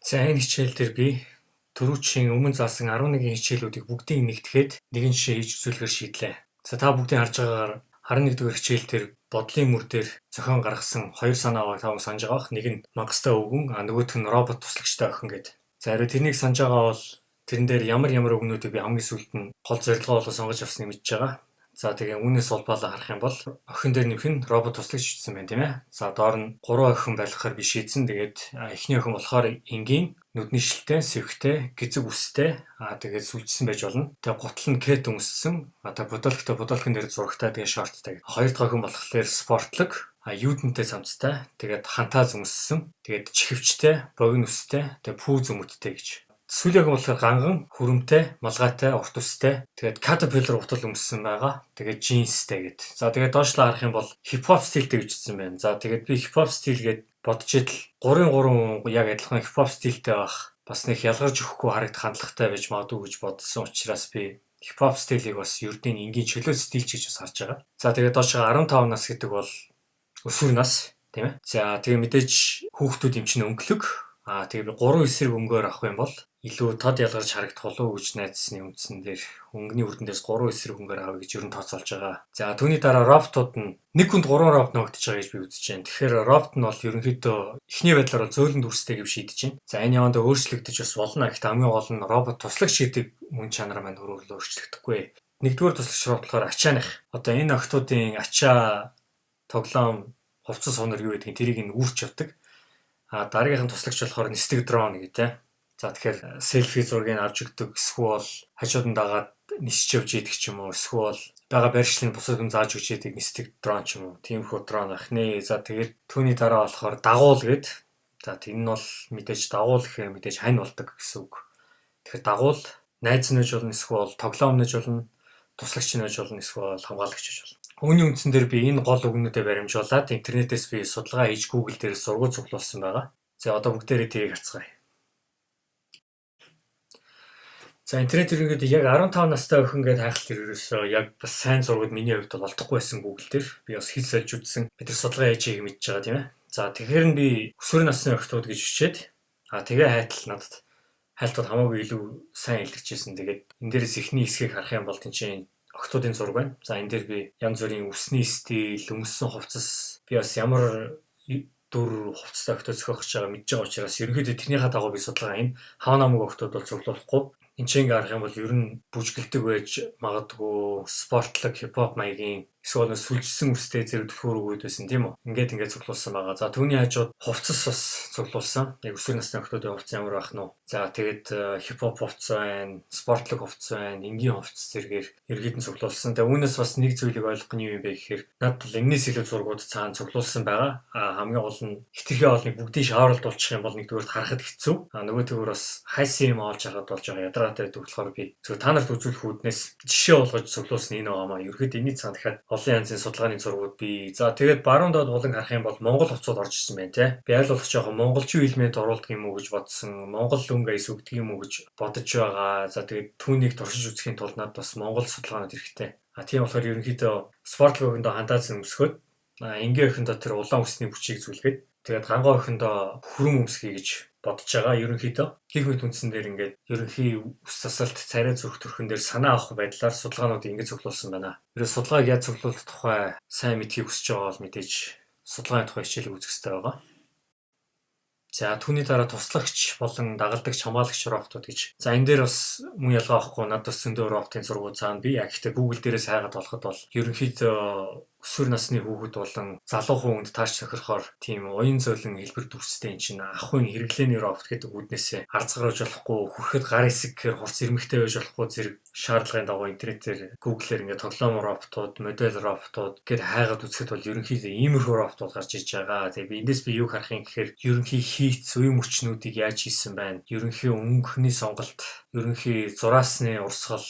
За энэ хичээл дээр би түрүүчийн өмнө заасан 11 хичээлүүдийг бүгдийг нэгтгэхэд нэгэн жишээ хийж үзүүлэхээр шийдлээ. За та бүгдийн харж байгаагаар 11-р хичээл дээр бодлын мөр дээр зохион гаргасан хоёр санааг та бүхэн санаж байгаа бох. Нэг нь мангастай өвгөн, нөгөөх нь робот туслагчтай охин гэдэг. За харин тэрнийг санаж байгаа бол тэрэн дээр ямар өгнүүдийг би хамгийн сүүлд нь гол зорилгоо болоо сонгож авсныг мэдж байгаа. За тэгээ үүнээс улбаалаа харах юм бол охин дээр нэмэх нь робот туслагч гэсэн байна тийм ээ. За доор нь 3 охин байлгахаар би шийдсэн. Тэгээд эхний охин болохоор энгийн, нүдний шилтэй, сэвхтэй, гизэг үстэй. Тэгээд сүлжсэн байж болно. Тэгээд гутал нь кет өмссөн. Тэгээд будалкын дээр зурагтай тэгээд шорттай. Хоёр дахь охин болохоор спортлог, юудэнтэй цамцтай. Тэгээд хантаа зүмссэн. Тэгээд чихвчтэй, богино үстэй, тэгээд пүүз өмөттэй гэж. Сүүлийн охин болохоор ганган, хүрэмтэй, малгайтай, урт үстэй. Тэгээд caterpillar утал өмссөн байгаа. Тэгээд jeansтэй гэд. За тэгээд доошлоо харах юм бол хипхоп стилтэй бичсэн байна. За тэгээд би хипхоп стил гэд бодож идэл 3 яг адилхан хипхоп стилтэй байх. Бас нэг ялгарч өгөхгүй харагдах хандлагатай байж магадгүй гэж бодсон учраас би хипхоп стилийг бас ердийн энгийн чөлөө стил гэж бас харж байгаа. За тэгээд доошоо 15 нас гэдэг бол өсвөр нас тийм ээ. За тэгээд мэдээж хүүхдүүд юм чинь өнгөлөг. Тэгээд 3 эсрэг өнгөөр авах юм бол илүү тод ялгарч харагдах болов уу гэж найдсны үндсэн дээр өнгөний үрдэндээс 3 эсрэг өнгөөр авъя гэж ер нь тооцоолж байгаа. За түүний дараа роботууд нь нэг хүнд 3 робот ногдож байгаа гэж би үзэж байна. Тэгэхээр робот нь бол ерөнхийдөө эхний байдлаар бол зөөлөнд үрстэй гэж шийдэж байна. За энэ явандаа өөрчлөгдөж бас болно. Гэхдээ хамгийн гол нь робот туслагч гэдэг мөн чанар маань өөрөө өөрчлөгдөхгүй. Нэгдүгээр туслагч робот болохоор ачааных. Одоо энэ охтуудын ачаа тоглоом хувцас хонор юу гэдгийг тэрийг нь үүрч явдаг. Дараагийнх нь туслагч болохоор нисдэг дрон гэдэг тийм. За тэгэхээр селфи зургийг авч өгдөг, эсвэл хажууд нь дагаад нисч явж идэх ч юм уу, эсвэл бага барьчлын бусад хүн зааж өгч идэх нисдэг дрон ч юм уу. Тиймэрхүү дрон ах нэ. За тэгээд түүний дараа болохоор дагуул гэд. За энэ нь бол мэдээж дагуул гэхээр мэдээж хань болдог гэсэн үг. Тэгэхээр дагуул найз нэж болно, эсвэл тоглоом нэж болно, туслагч нэж болно, эсвэл хамгаалагч нэж болно. Үүний үндсэн дээр би энэ гол үгнүүдэд баримжуулаад интернетээс би судалгаа хийж Google дээр сургууль цуглуулсан байгаа. За одоо бүгдээрээ тэрийг харцгаая. За интернет ерөнхийдөө яг 15 настай охин гэдэг хайхалт ерөөсөө яг бас сайн зургууд миний хувьд бол олдохгүй байсан Google дээр. Би бас хэл сольж үзсэн. Бид нар судалгаа хийж байгааг мэдж байгаа тийм ээ. За тэгэхээр нь би өсвөр насны охтууд гэж бичээд тэгээ хайтал надад хайлтууд хамаагүй илүү сайн илэрчээсэн. Тэгээд энэ дээрээс эхний хэсгийг харах юм бол тэнцээ охтуудын зураг байна. За энэ дээр би янз бүрийн үсний стил, өмссөн хувцас, би бас ямар дүр хувцастай охтод зохиох гэж байгаа мэдж байгаа учраас ерөнхийдөө тэрнийхээ дагуу би судалгаа энэ хав намаг охтууд бол цуглуулахгүй. Энд чинь ингээ харах юм бол ер нь бүжгэлдэг байж магадгүй спортлог хипхоп маягийн эсвэл сүлжсэн үстэй зэрэг төхөөрөгүүд байсан тийм үү. Ингээд цуглуулсан байгаа. За түүний хажууд хувцас бас цуглуулсан. Яг өсвөр насны охтуудын хувцас ямар байх нь вэ? За тэгээд хипхоп хувцас байна, спортлог хувцас байна, энгийн хувцас зэрэгээр ерөөд нь цуглуулсан. Тэгээ үүнээс бас нэг зүйлийг ойлгох нь юу юм бэ гэхээр надад бол энэс илүү зургууд цаана цуглуулсан байгаа. Хамгийн гол нь хитрхи олныг бүгдийг шааралд болчих юм бол нэгдүгээр харахад хэцүү. Нөгөөдгөөр бас хайс юм олж харахад болж байгаа ядаргаатай байдаг болохоор би зөв та нарт үзүүлэх үүднээс жишээ болгож цуглуулсан энэ байгаамаа. Ерөөд энийг цаана дахиад олон янзын судалгааны зургууд бий. За тэгээд баруун доод болон харах юм бол Монгол хувцууд орж ирсэн байна тий. Би аль болох жоохон монголчин элемент оруулдаг юм уу гэж бодсон. Монгол өнгө аяс өгдөг юм уу гэж бодож байгаа. За тэгээд түүнийг туршиж үзэхийн тулд надад бас монгол судалгаанууд хэрэгтэй. Тийм болохоор ерөнхийдөө спортлог охиндоо хандаас өмсгөөд энгийн охиндоо тэр улаан үсний бүчийг зүлгээд тэгээд гангай охиндоо хүрэн өмсгий гэж бодож байгаа. Ерөнхийдөө гих мэт үндсэн дээр ингээд ерөнхий үс засалт царай зүрх төрхөн дээр санаа авах байдлаар судалгаанууд ингэж цуглуулсан байна. Ерөө судалгааг яаж цуглуулах тухай сайн мэдхийг хүсэж байгаа бол мэдээж судалгааны тухай хичээлийг үзэх хэрэгтэй байгаа. За түүний дараа туслагч болон дагалдагч хамгаалагч роботууд гэж. За энэ дээр бас мөн ялгаа авахгүй надад бас зөндөө роботын зургууд цаана бий. Гэхдээ Google дээрээс хайгаад болоход бол ерөнхийдөө өсвөр насны хүүхэд болон залуу хүнд тааш тохирохоор тийм уян зөөлөн хэлбэр дүрстэй эн чинь ахын хэрэглээний робот гэдэг үднээсээ арзгаруулж болохгүй, хүрэхэд гар хэсэг гэхээр хурц ирмэгтэй байж болохгүй зэрэг шаардлагын дагуу интернетээр Google-ээр ингээд тоглоом роботууд, модель роботууд гэд хайгаад үзэхэд бол ерөнхийдөө иймэрхүү роботууд гарч иж байгаа. Тэгээ би эндээс би юу харах юм гэхээр ерөнхий хийц үе мөчнүүдийг яаж хийсэн байна? Ерөнхий өнгөний сонголт, ерөнхий зураасны урсгал.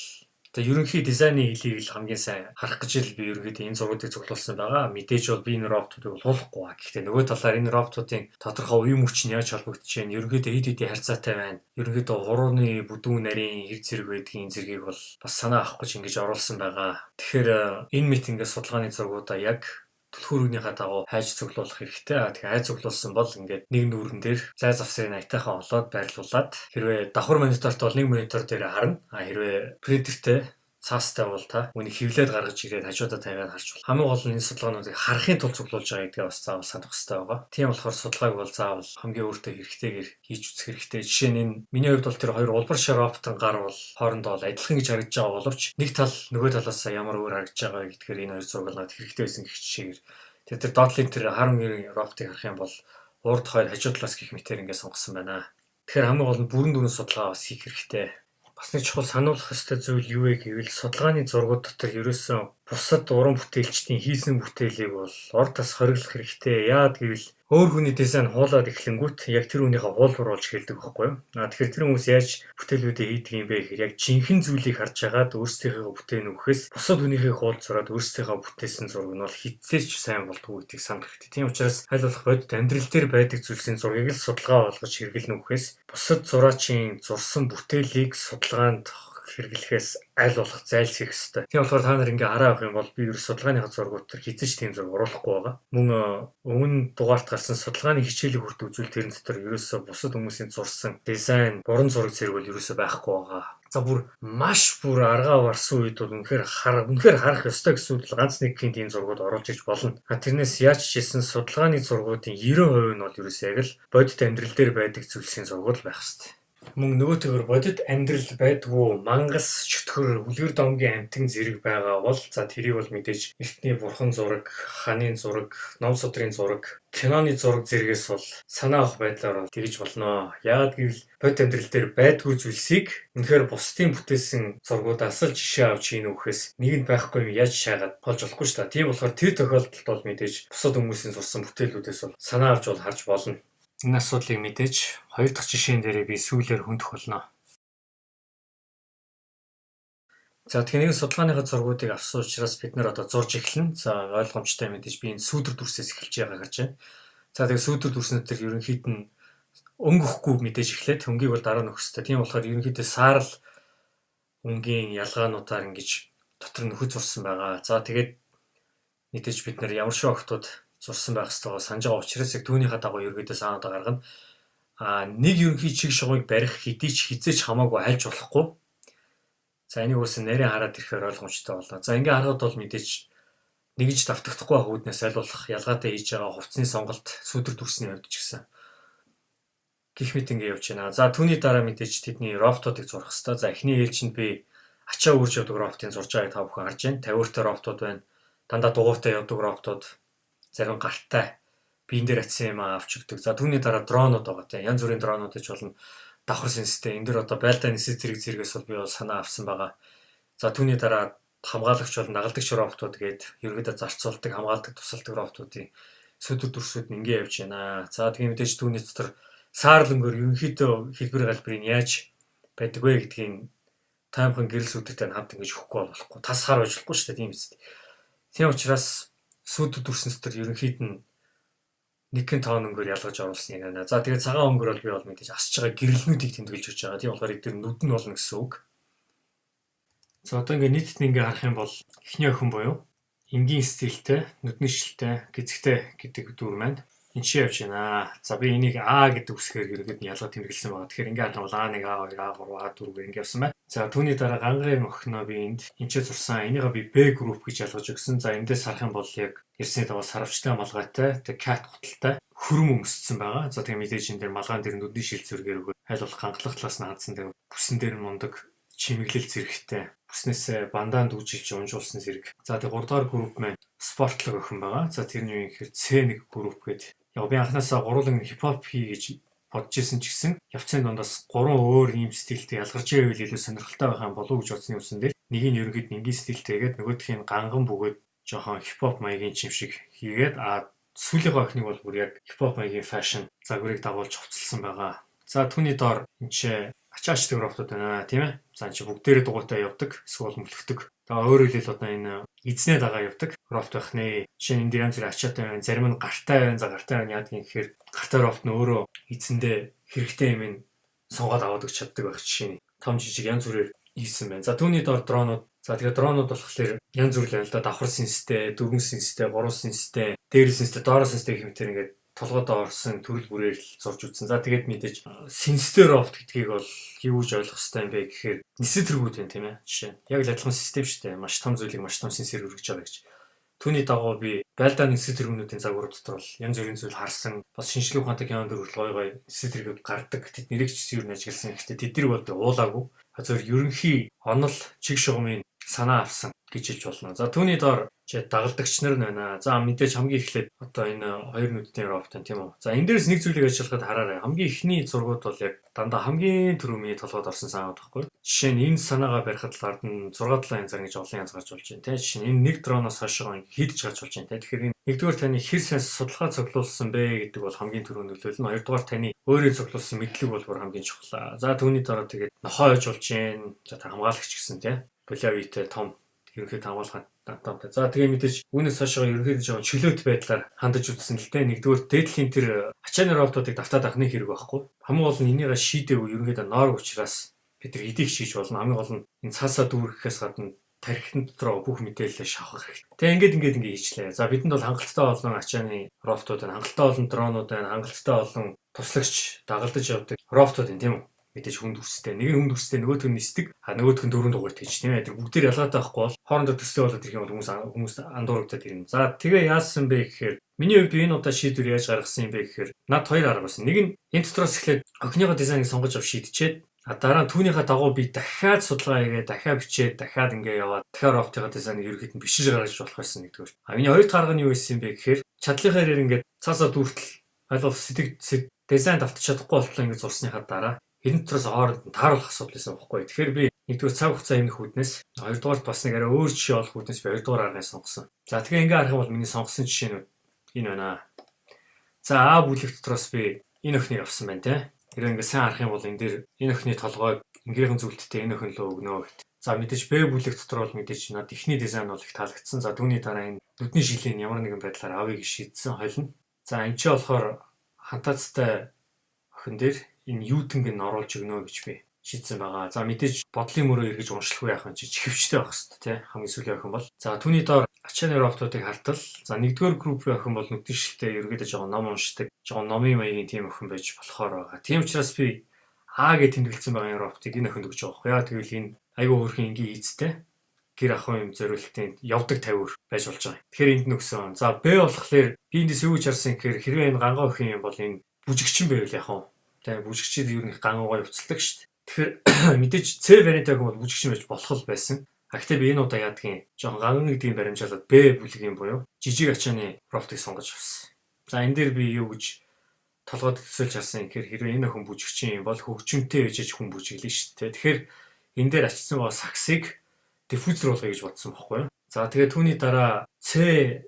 Тэгээ ерөнхий дизайны хэлийг л хамгийн сайн харах гэж л би ерөнхийдөө энэ зургуудыг цуглуулсан байгаа. Мэдээж бол би энэ роботуудыг бол хуулахгүй ба. Гэхдээ нөгөө талаар энэ роботуудын тодорхой үе мөч нь яаж холбогдож байна? Ерөнхийдөө хэд хэдийн харьцаатай байна? Ерөнхийдөө хурууны бүдүүн нарийн хэрэг зэрэг байдгийн зэргийг бол бас санаа авах гэж ингэж оруулсан байгаа. Тэгэхээр энэ мэт ингээд судалгааны зургуудаа яг түлхүүргийнхаа дагуу хайж цуглуулах хэрэгтэй. Тэгэхээр хайж цуглуулсан бол ингээд нэг нүүрэн дээр зай завсрыг аятайхан олоод байрлуулад хэрвээ давхар мониторт бол нэг монитор дээр харна. Хэрвээ принтертэй цаастай бол та үнийг хевлээд гаргаж ирээд хажуудаа тавиад харж бол хамгийн гол нь энэ судалгаануудыг харахын тулд цуглуулж байгаа гэдгээ бас заавал санах хэрэгтэй байгаа. Тийм болохоор судалгааг бол заавал хамгийн өөртөө хэрэгтэйгээр хийж үзэх хэрэгтэй. Жишээ нь энэ миний хувьд бол тэр хоёр улбар шар роботын гар бол хоорондоо бол адилхан гэж харагдаж байгаа боловч нэг тал нөгөө талаас ямар өөр харагдаж байгаа гэдгээр энэ хоёр зураг надад хэрэгтэй байсан гэх жишээгээр тэр доотлын тэр 12 роботыг харах юм бол урд хойд хажуу талаас гих мэтэр ингээд сонгосон байна. Тэгэхээр хамгийн гол нь бүрэн дүрэн судалгаа бас хийх хэрэгтэй. Бас нэг чухал сануулах ёстой зүйл юу вэ гэвэл судалгааны зургууд дотор ерөөсөн бусад уран бүтээлчдийн хийсэн бүтээлийг бол ор тас хориглох хэрэгтэй. Яагаад гэвэл өөр хүний дизайн хуулаад эхлэнгүүт яг тэр хүнийхээ хуулбар болж хэлдэг байхгүй юу? Тэгэхээр тэр хүмүүс яаж бүтээлүүдээ хийдэг юм бэ гэхээр яг жинхэнэ зүйлийг харж агаад өөрсдийнхөө бүтээн өгөхөөс бусад хүнийхээ хууль зураад өөрсдийнхөө бүтээсэн зураг нь бол хитцээч сайн болдгоо гэдгийг санах хэрэгтэй. Тийм учраас аль болох бодит амьдрал дээр байдаг зүйлсийн зургийг л судалгаа болгож хэрэглэнэ үхээс бусад зураачийн зурсан бүтээлийг судалгаанд хэрэглэхээс аль болох зайлсхийх хэрэгтэй. Тийм болохоор та нар ингээ хараа авах юм бол би ер судалгааныхаа зургууд төр хизэж тийм зураг оруулахгүй байгаа. Мөн өмнө дугаарт гарсан судалгааны хичээлийг хүрт үзвэл тэрэн дотор ерөөсөө бусад хүмүүсийн зурсан дизайн, буран зураг зэрэг бол ерөөсөө байхгүй байгаа. За бүр аргаа барсан үед бол үнэхээр харах ёстой гэсэн үйл ганц нэг тийм зургууд оруулж иж болно. Тэрнээс яаж ч гэсэн судалгааны зургуудын 90% нь бол ерөөсөө яг л бодит амьдрал дээр байдаг зүйлсийн зургууд байх хэрэгтэй. Мөн нөгөөтэйгөр бодит амьдрал байдгүй мангас чөтгөр үлгэр домгийн амтэн зэрэг байгаа бол за тэрийг бол мэдээж эртний бурхан зураг, ханийн зураг, ном судрын зураг, киноны зураг зэрэгээс бол санаа авах байдлаар бол тэгж болно. Яагаад гэвэл бодит амьдрал дээр байдгүй зүйлсийг үнэхээр бусдын бүтээсэн зургуудаас л жишээ авч хийнэ үхээс нэг нь байхгүй юм яаж шаагаад болж болохгүй шүү дээ. Тийм болохоор тэр тохиолдолд бол мэдээж бусад хүмүүсийн зурсан бүтээлүүдээс бол санаа авч бол харж болно. Энэ асуудлыг мэдээж хоёр дахь жишээн дээрээ би сүүлээр хөндөх болно. За тэгэхээр нэг судалгааныхаа зургуудыг авсан учраас бид нэр одоо зурж эхэлнэ. За ойлгомжтой мэдээж би энэ сүүдэр дүрсээс эхэлж байгааг харж байна. За тэгээ сүүдэр дүрснүүдээр ерөнхийд нь өнгөхгүй мэдээж эхлээд өнгийг бол дараа нь өгөх хэрэгтэй. Тийм болохоор ерөнхийдөө саарл өнгийн ялгаануудаар ингэж дотор нөхөж зурсан байгаа. За тэгээд мэдээж бид нар ямар шиг октод зурсан байх ёстойгоо санаж байгаа учраас яг түүнийхээ дагуу ерөөдөө санаадаа гаргана. Нэг ерөнхий чиг шугамыг барих хэдий ч хизээч хамаагүй альж болохгүй. За энийг uuсан нарийн хараад ирэхээр ойлгомжтой болоо. За ингээ харахад бол мэдээж нэгж давтагдахгүй байх үүднээс аль болох ялгаатай хийж байгаа хувцсны сонголт сүдэр дүрсний хувьд ч гэсэн гих мэт ингээ явж байна. За түүний дараа мэдээж тэдний роботуудыг зурах хэрэгтэй. За эхний ээлжинд би ачаа үрж явдаг роботыг зурж байгааг та бүхэн харж байна. 50-тай роботууд байна. Дандаа дугуйтай явдаг роботууд, зарим гартай биен дээр атсан юм авч өгдөг. За түүний дараа дронууд байгаа тийм. Янз бүрийн дронууд гэж болно. Давхар сэнстэй. Энэ дэр одоо байлдаа нисэж зэрэгээс бол би бол санаа авсан байгаа. За түүний дараа хамгаалагч бол нагалдагч роботууд гээд ерөөдөө зарцуулдаг, хамгаалдаг, тусалдаг роботуудын сүдэр дүрсүүд нь ингээ явж байна. За тийм мэдээж түүний дотор саарл өнгөөр ерөнхийдөө хэлбэр галбирыг яаж байдаг вэ гэдгийг таймхан гэрэл сүдэртэй хамт ингэж өгөхгүй болохгүй. Тас хар ажиллахгүй шүү дээ тийм биз. Тийм учраас сүдэр дүрсэн дотор ерөнхийд нь нэгэн тоон өнгөөр ялгаж оруулсныг байна. За тэгээд цагаан өнгөөр бол би бол мэдээж асч байгаа гэрэлнүүдийг тэмдэглэж өгч байгаа. Тийм болохоор эдгээр нүд нь болно гэсэн үг. За одоо ингээ нийтэд ингээ харах юм бол эхний охин буюу энгийн стилтэй, нүдний шилтэй, гизгтэй гэдэг дүр маань энэ чи явж байна. За би энийг А гэдэг үсгээр ерөөд нь ялгаж тэмдэглэсэн байгаа. Тэгэхээр ингээ харах бол А1, А2, А3, А4 гэх ингээ явсан байна. За түүний дараа гангарын охиноо би энд энэ ч зурсан. Энийгээ би Б групп гэж ялгаж өгсөн. За эндээс харах юм бол яг ярьсны дагуу сарвчтай малгайтай, тэг кат гуталтай хөрөм өмссөн байгаа. За тэгээ мэдээж энэ дээр малгаан дээр нүдний шил зүргээр өгөө. Аль болох гангалах талаас нь хандсан дээр бүсэн дээр мундаг чимэглэл зэрэгтэй. Бүснээс бандаанд үжилж унжуулсан зэрэг. За тэгээ 3 дахь групп маань спортлог охин байгаа. За тэрний юу гэхээр C1 групп гэдэг. Яг би анханасаа гурван хипхоп хий гэж бодож исэн ч гэсэн явцын дундаас 3 өөр ийм стилтэй ялгарч байвал илүү сонирхолтой байх юм болов уу гэж бодсны үсэн дээр нэг нь ерөнхийд энгийн стилтэйгээд нөгөөх нь ганган бөгөөд жоохон хипхоп маягийн чим шиг хийгээд сүүлийн охиныг бол бүр яг хипхоп маягийн фэшн загварыг дагуулж хувцалсан байгаа. За түүний доор энэ ачаачдаг роботууд байна тийм ээ. За энэ бүгдээрээ дугуйтай явдаг, эсвэл мөлхдөг. За өөрөөр хэлбэл одоо энэ эзнээ дагаа явдаг робот байх нэ. Жишээ нь энэ янз бүрийн ачаатай байна, зарим нь гартай байна. За гартай байна яадаг юм гэхээр гартай робот нь өөрөө эзэндээ хэрэгтэй юм сонгоод аваад өгч чаддаг байх жишээ нь. Том жижиг янз бүрээр хийсэн байна. За түүний доор дронууд За тэгээд дронууд болохоор янз бүр л байна л да. Давхар сэнстэй, дөрвөн сэнстэй, гурван сэнстэй, дээрэл сэнстэй, доороо сэнстэй гэмтэр ингээд толгойдоо орсон төрөл бүрээр л зурж үзсэн. За тэгээд мэдээж сэнстэй робот гэдгийг бол юу гэж ойлгох хэрэгтэй юм бэ гэхээр нисэт тэргүүд байна тийм ээ. Жишээ нь яг л адилхан систем шүү дээ. Маш том зүйлийг маш том сэнсээр өргөж байгаа гэж. Түүний дагуу би байлдаа нисэт тэргүүнүүдийн загвар дотор бол янз бүрийн зүйл харсан. Бас шинжлэх ухаантай кинонд хүртэл гой нисэт тэргүүд гардаг. Тэд нэрийг ч юу нэж гэлсэн. Гэхдээ тэдний бол уулаагүй. Зөвхөн ерөнхий онол чиг шугамын санаа авсан гэж хэлж болно. За түүний доор дагалдагч нар байна. За мэдээж хамгийн эхлээд одоо энэ хоёр нүдний робот байна тийм үү. За энэ дээрс нэг зүйлийг ажиллахад хараарай. Хамгийн эхний зургууд бол яг дандаа хамгийн түрүүний толгойд орсон санаад байхгүй. Жишээ нь энэ санаагаа барихад л ард нь 6-7 янзаар гэж олон янз гарч болж байна тийм. Жишээ нь энэ нэг дроноос хойшоо хийдэж гарч болж байна тийм. Тэгэхээр энэ нэгдүгээр таны хэр сайн судалгаа цуглуулсан бэ гэдэг бол хамгийн түрүүнд нөлөөлнө. Хоёрдугаар таны өөрөө цуглуулсан мэдлэг бол бүр хамгийн чухал. За түүний дараа тэгээд нохоо ойж болж байна. За та хамгаалагч гэсэн тийм. Полиавитэй том ерөнхийд хамгаалах антамтай. За тэгээ мэдээж үүнээс хойшоо ерөнхийд жоо чөлөөт байдлаар хандаж үзсэн л дээ. Нэгдүгээр дээдлийн тэр ачааны роботуудыг давтаад авахны хэрэг байхгүй. Хамгийн гол нь энийгээ шийдээгүй ерөнхийд ноор учраас бид нар эдийг шийдэж болно. Хамгийн гол нь энэ цаасаа дүүрэхээс гадна тархин дотроо бүх мэдээлэлээ шавхах хэрэгтэй. Тэгээ ингээд хийчлээ. За бидэнд бол хангалттай олон ачааны роботууд байна. Хангалттай олон дронууд байна. Хангалттай олон туслагч дагалдаж явдаг роботууд байна тийм үү? Мэдээж хүнд үстэй. Нэг нь хүнд үстэй, нөгөөх нь нисдэг, нөгөөх нь дөрөв дугаарт хийж тийм ээ. Тэр бүгдээр ялгаатай байхгүй бол хоорондоо төстэй болоод ирэх юм бол хүмүүс андуурагдаад ирнэ. За тэгээ яасан бэ гэхээр миний хувьд энэ удаа шийдвэр яаж гаргасан юм бэ гэхээр над хоёр арга байсан. Нэг нь энэ дотроос эхлээд охиныхоо дизайныг сонгож авч шийдчихэд дараа нь түүнийхээ дагуу би дахиад судалгаа хийгээд дахиад бичээд дахиад ингээ яваад дахиад роботын дизайныг ерөөхдөө бишиж гаргаж болох байсан нэгдүгээр. Миний хоёр дахь арга нь юу байсан юм бэ гэхээр чадлынхаа ярээр ингээ цаасаа дүүртэл аль сэтгэл дизайн давтаж чадахгүй болтлоо ингээ зурсныхаа дараа энэ дотроос хооронд нь тааруулах асуудал байсан байхгүй. Тэгэхээр би нэгдүгээр цаг хугацаа өмнөх үүднээс хоёрдугаарт бас нэг арай өөр жишээ олох үүднээс би хоёрдугаар аргыг сонгосон. За тэгээ ингээ харах юм бол миний сонгосон жишээнүүд энэ байна. За А бүлэг дотроос би энэ охиныг авсан байна те. Тэр ингээ сайн харах юм бол энэ дээр энэ охины толгойг ингэрийн зүйлттэй энэ охин лөө өгнө гэт. За мэдээж Б бүлэг дотор бол мэдээж над ихний дизайн бол их таалагдсан. За түүний дараа энэ нүдний шилийн ямар нэгэн байдлаар авъя гэж шийдсэн хойлно. За энэ ч болохоор хантаацтай охин дээр энэ ютинг нь оруулж өгнө гэж би шийдсэн байгаа. За мэдээж бодлын мөрөө эргэж уншлахгүй яах юм чи чихвчтэй байх хэрэгтэй тий хамгийн сүүлийн охин бол. За түүний доор ачааны роботуудыг хартал. За нэгдүгээр группийн охин бол нүдний шилтэй ерөөдөө жоохон ном уншдаг, жоохон номын маягийн тийм охин байж болохоор байгаа. Тийм учраас би А гэж тэмдэглэсэн байгаа энэ роботыг энэ охинд өгч байгаа. Яа тэгвэл энэ айгүй хөрхэн энгийн хийцтэй гэр ахуй юм зориултын явдаг тавиур байж болж байгаа. Тэгэхээр энд нөгсөн. За Б болохоор би эндээс юу гэж харсан гэхээр хэрвээ энэ гангаа охин юм бол энэ бүжигчин байвал яах вэ? Тэгээ бүжигчид ер нь их гангуугаа явцалдаг шүү дээ. Тэгэхээр мэдээж С вариантыг бол бүжигчин байж болох л байсан. Гэхдээ би энэ удаа яадгийн жоохон ганган гэдгийг баримжаалаад Б бүлгийн буюу жижиг ачааны роботыг сонгож авсан. За энэ дээр би юу гэж толгойд төсөөлж харсан гэхээр хэрвээ энэ охин бүжигчин юм бол хөгжмөнтэй ээжэж хүн бүжиглэн шүү дээ. Тэгэхээр энэ дээр ачсан байгаа саксыг диффузер болгоё гэж бодсон байхгүй юу? За тэгээ түүний дараа С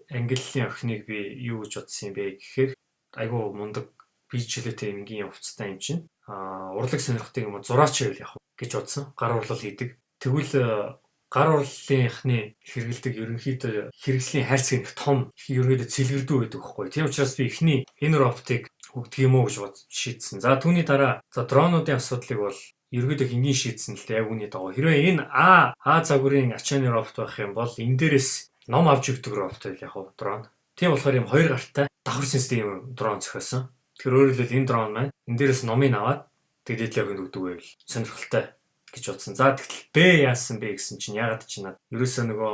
ангиллын охиныг би юу гэж бодсон юм бэ гэхээр айгүй мундаг бичлэтэй энгийн явцтай юм чинь урлаг сонирхдаг юм зураач байл яг гэж бодсон. Гар урлал хийдэг. Тэгвэл гар урлалынхны хэрэгэлдэг ерөнхийдөө хэрэгслийн хайрцаг их том ерөнхийдөө цэлгэрдүү байдаг байхгүй. Тийм учраас би эхний энэ роботыг өгдөг юм уу гэж бодож шийдсэн. За түүний дараа дронуудын асуудлыг бол ерөнхийдөө хингийн шийдсэн л дээ яг үүний дагуу. Хэрвээ энэ А загварын ачааны робот байх юм бол энэ дээрээс ном авч өгдөг робот байл яг дрон. Тийм болохоор юм хоёр гартай давхар сэнстэй юм дрон зохиосон. Тэгэхээр өөрөөр хэлбэл энэ дрон маань энэ дээрээс номыг аваад тэгээд дээдлэгийн өгдөг байвал сонирхолтой гэж бодсон. За тэгтэл Б яасан бэ гэсэн чинь ягаад ч надад ерөөсөө нөгөө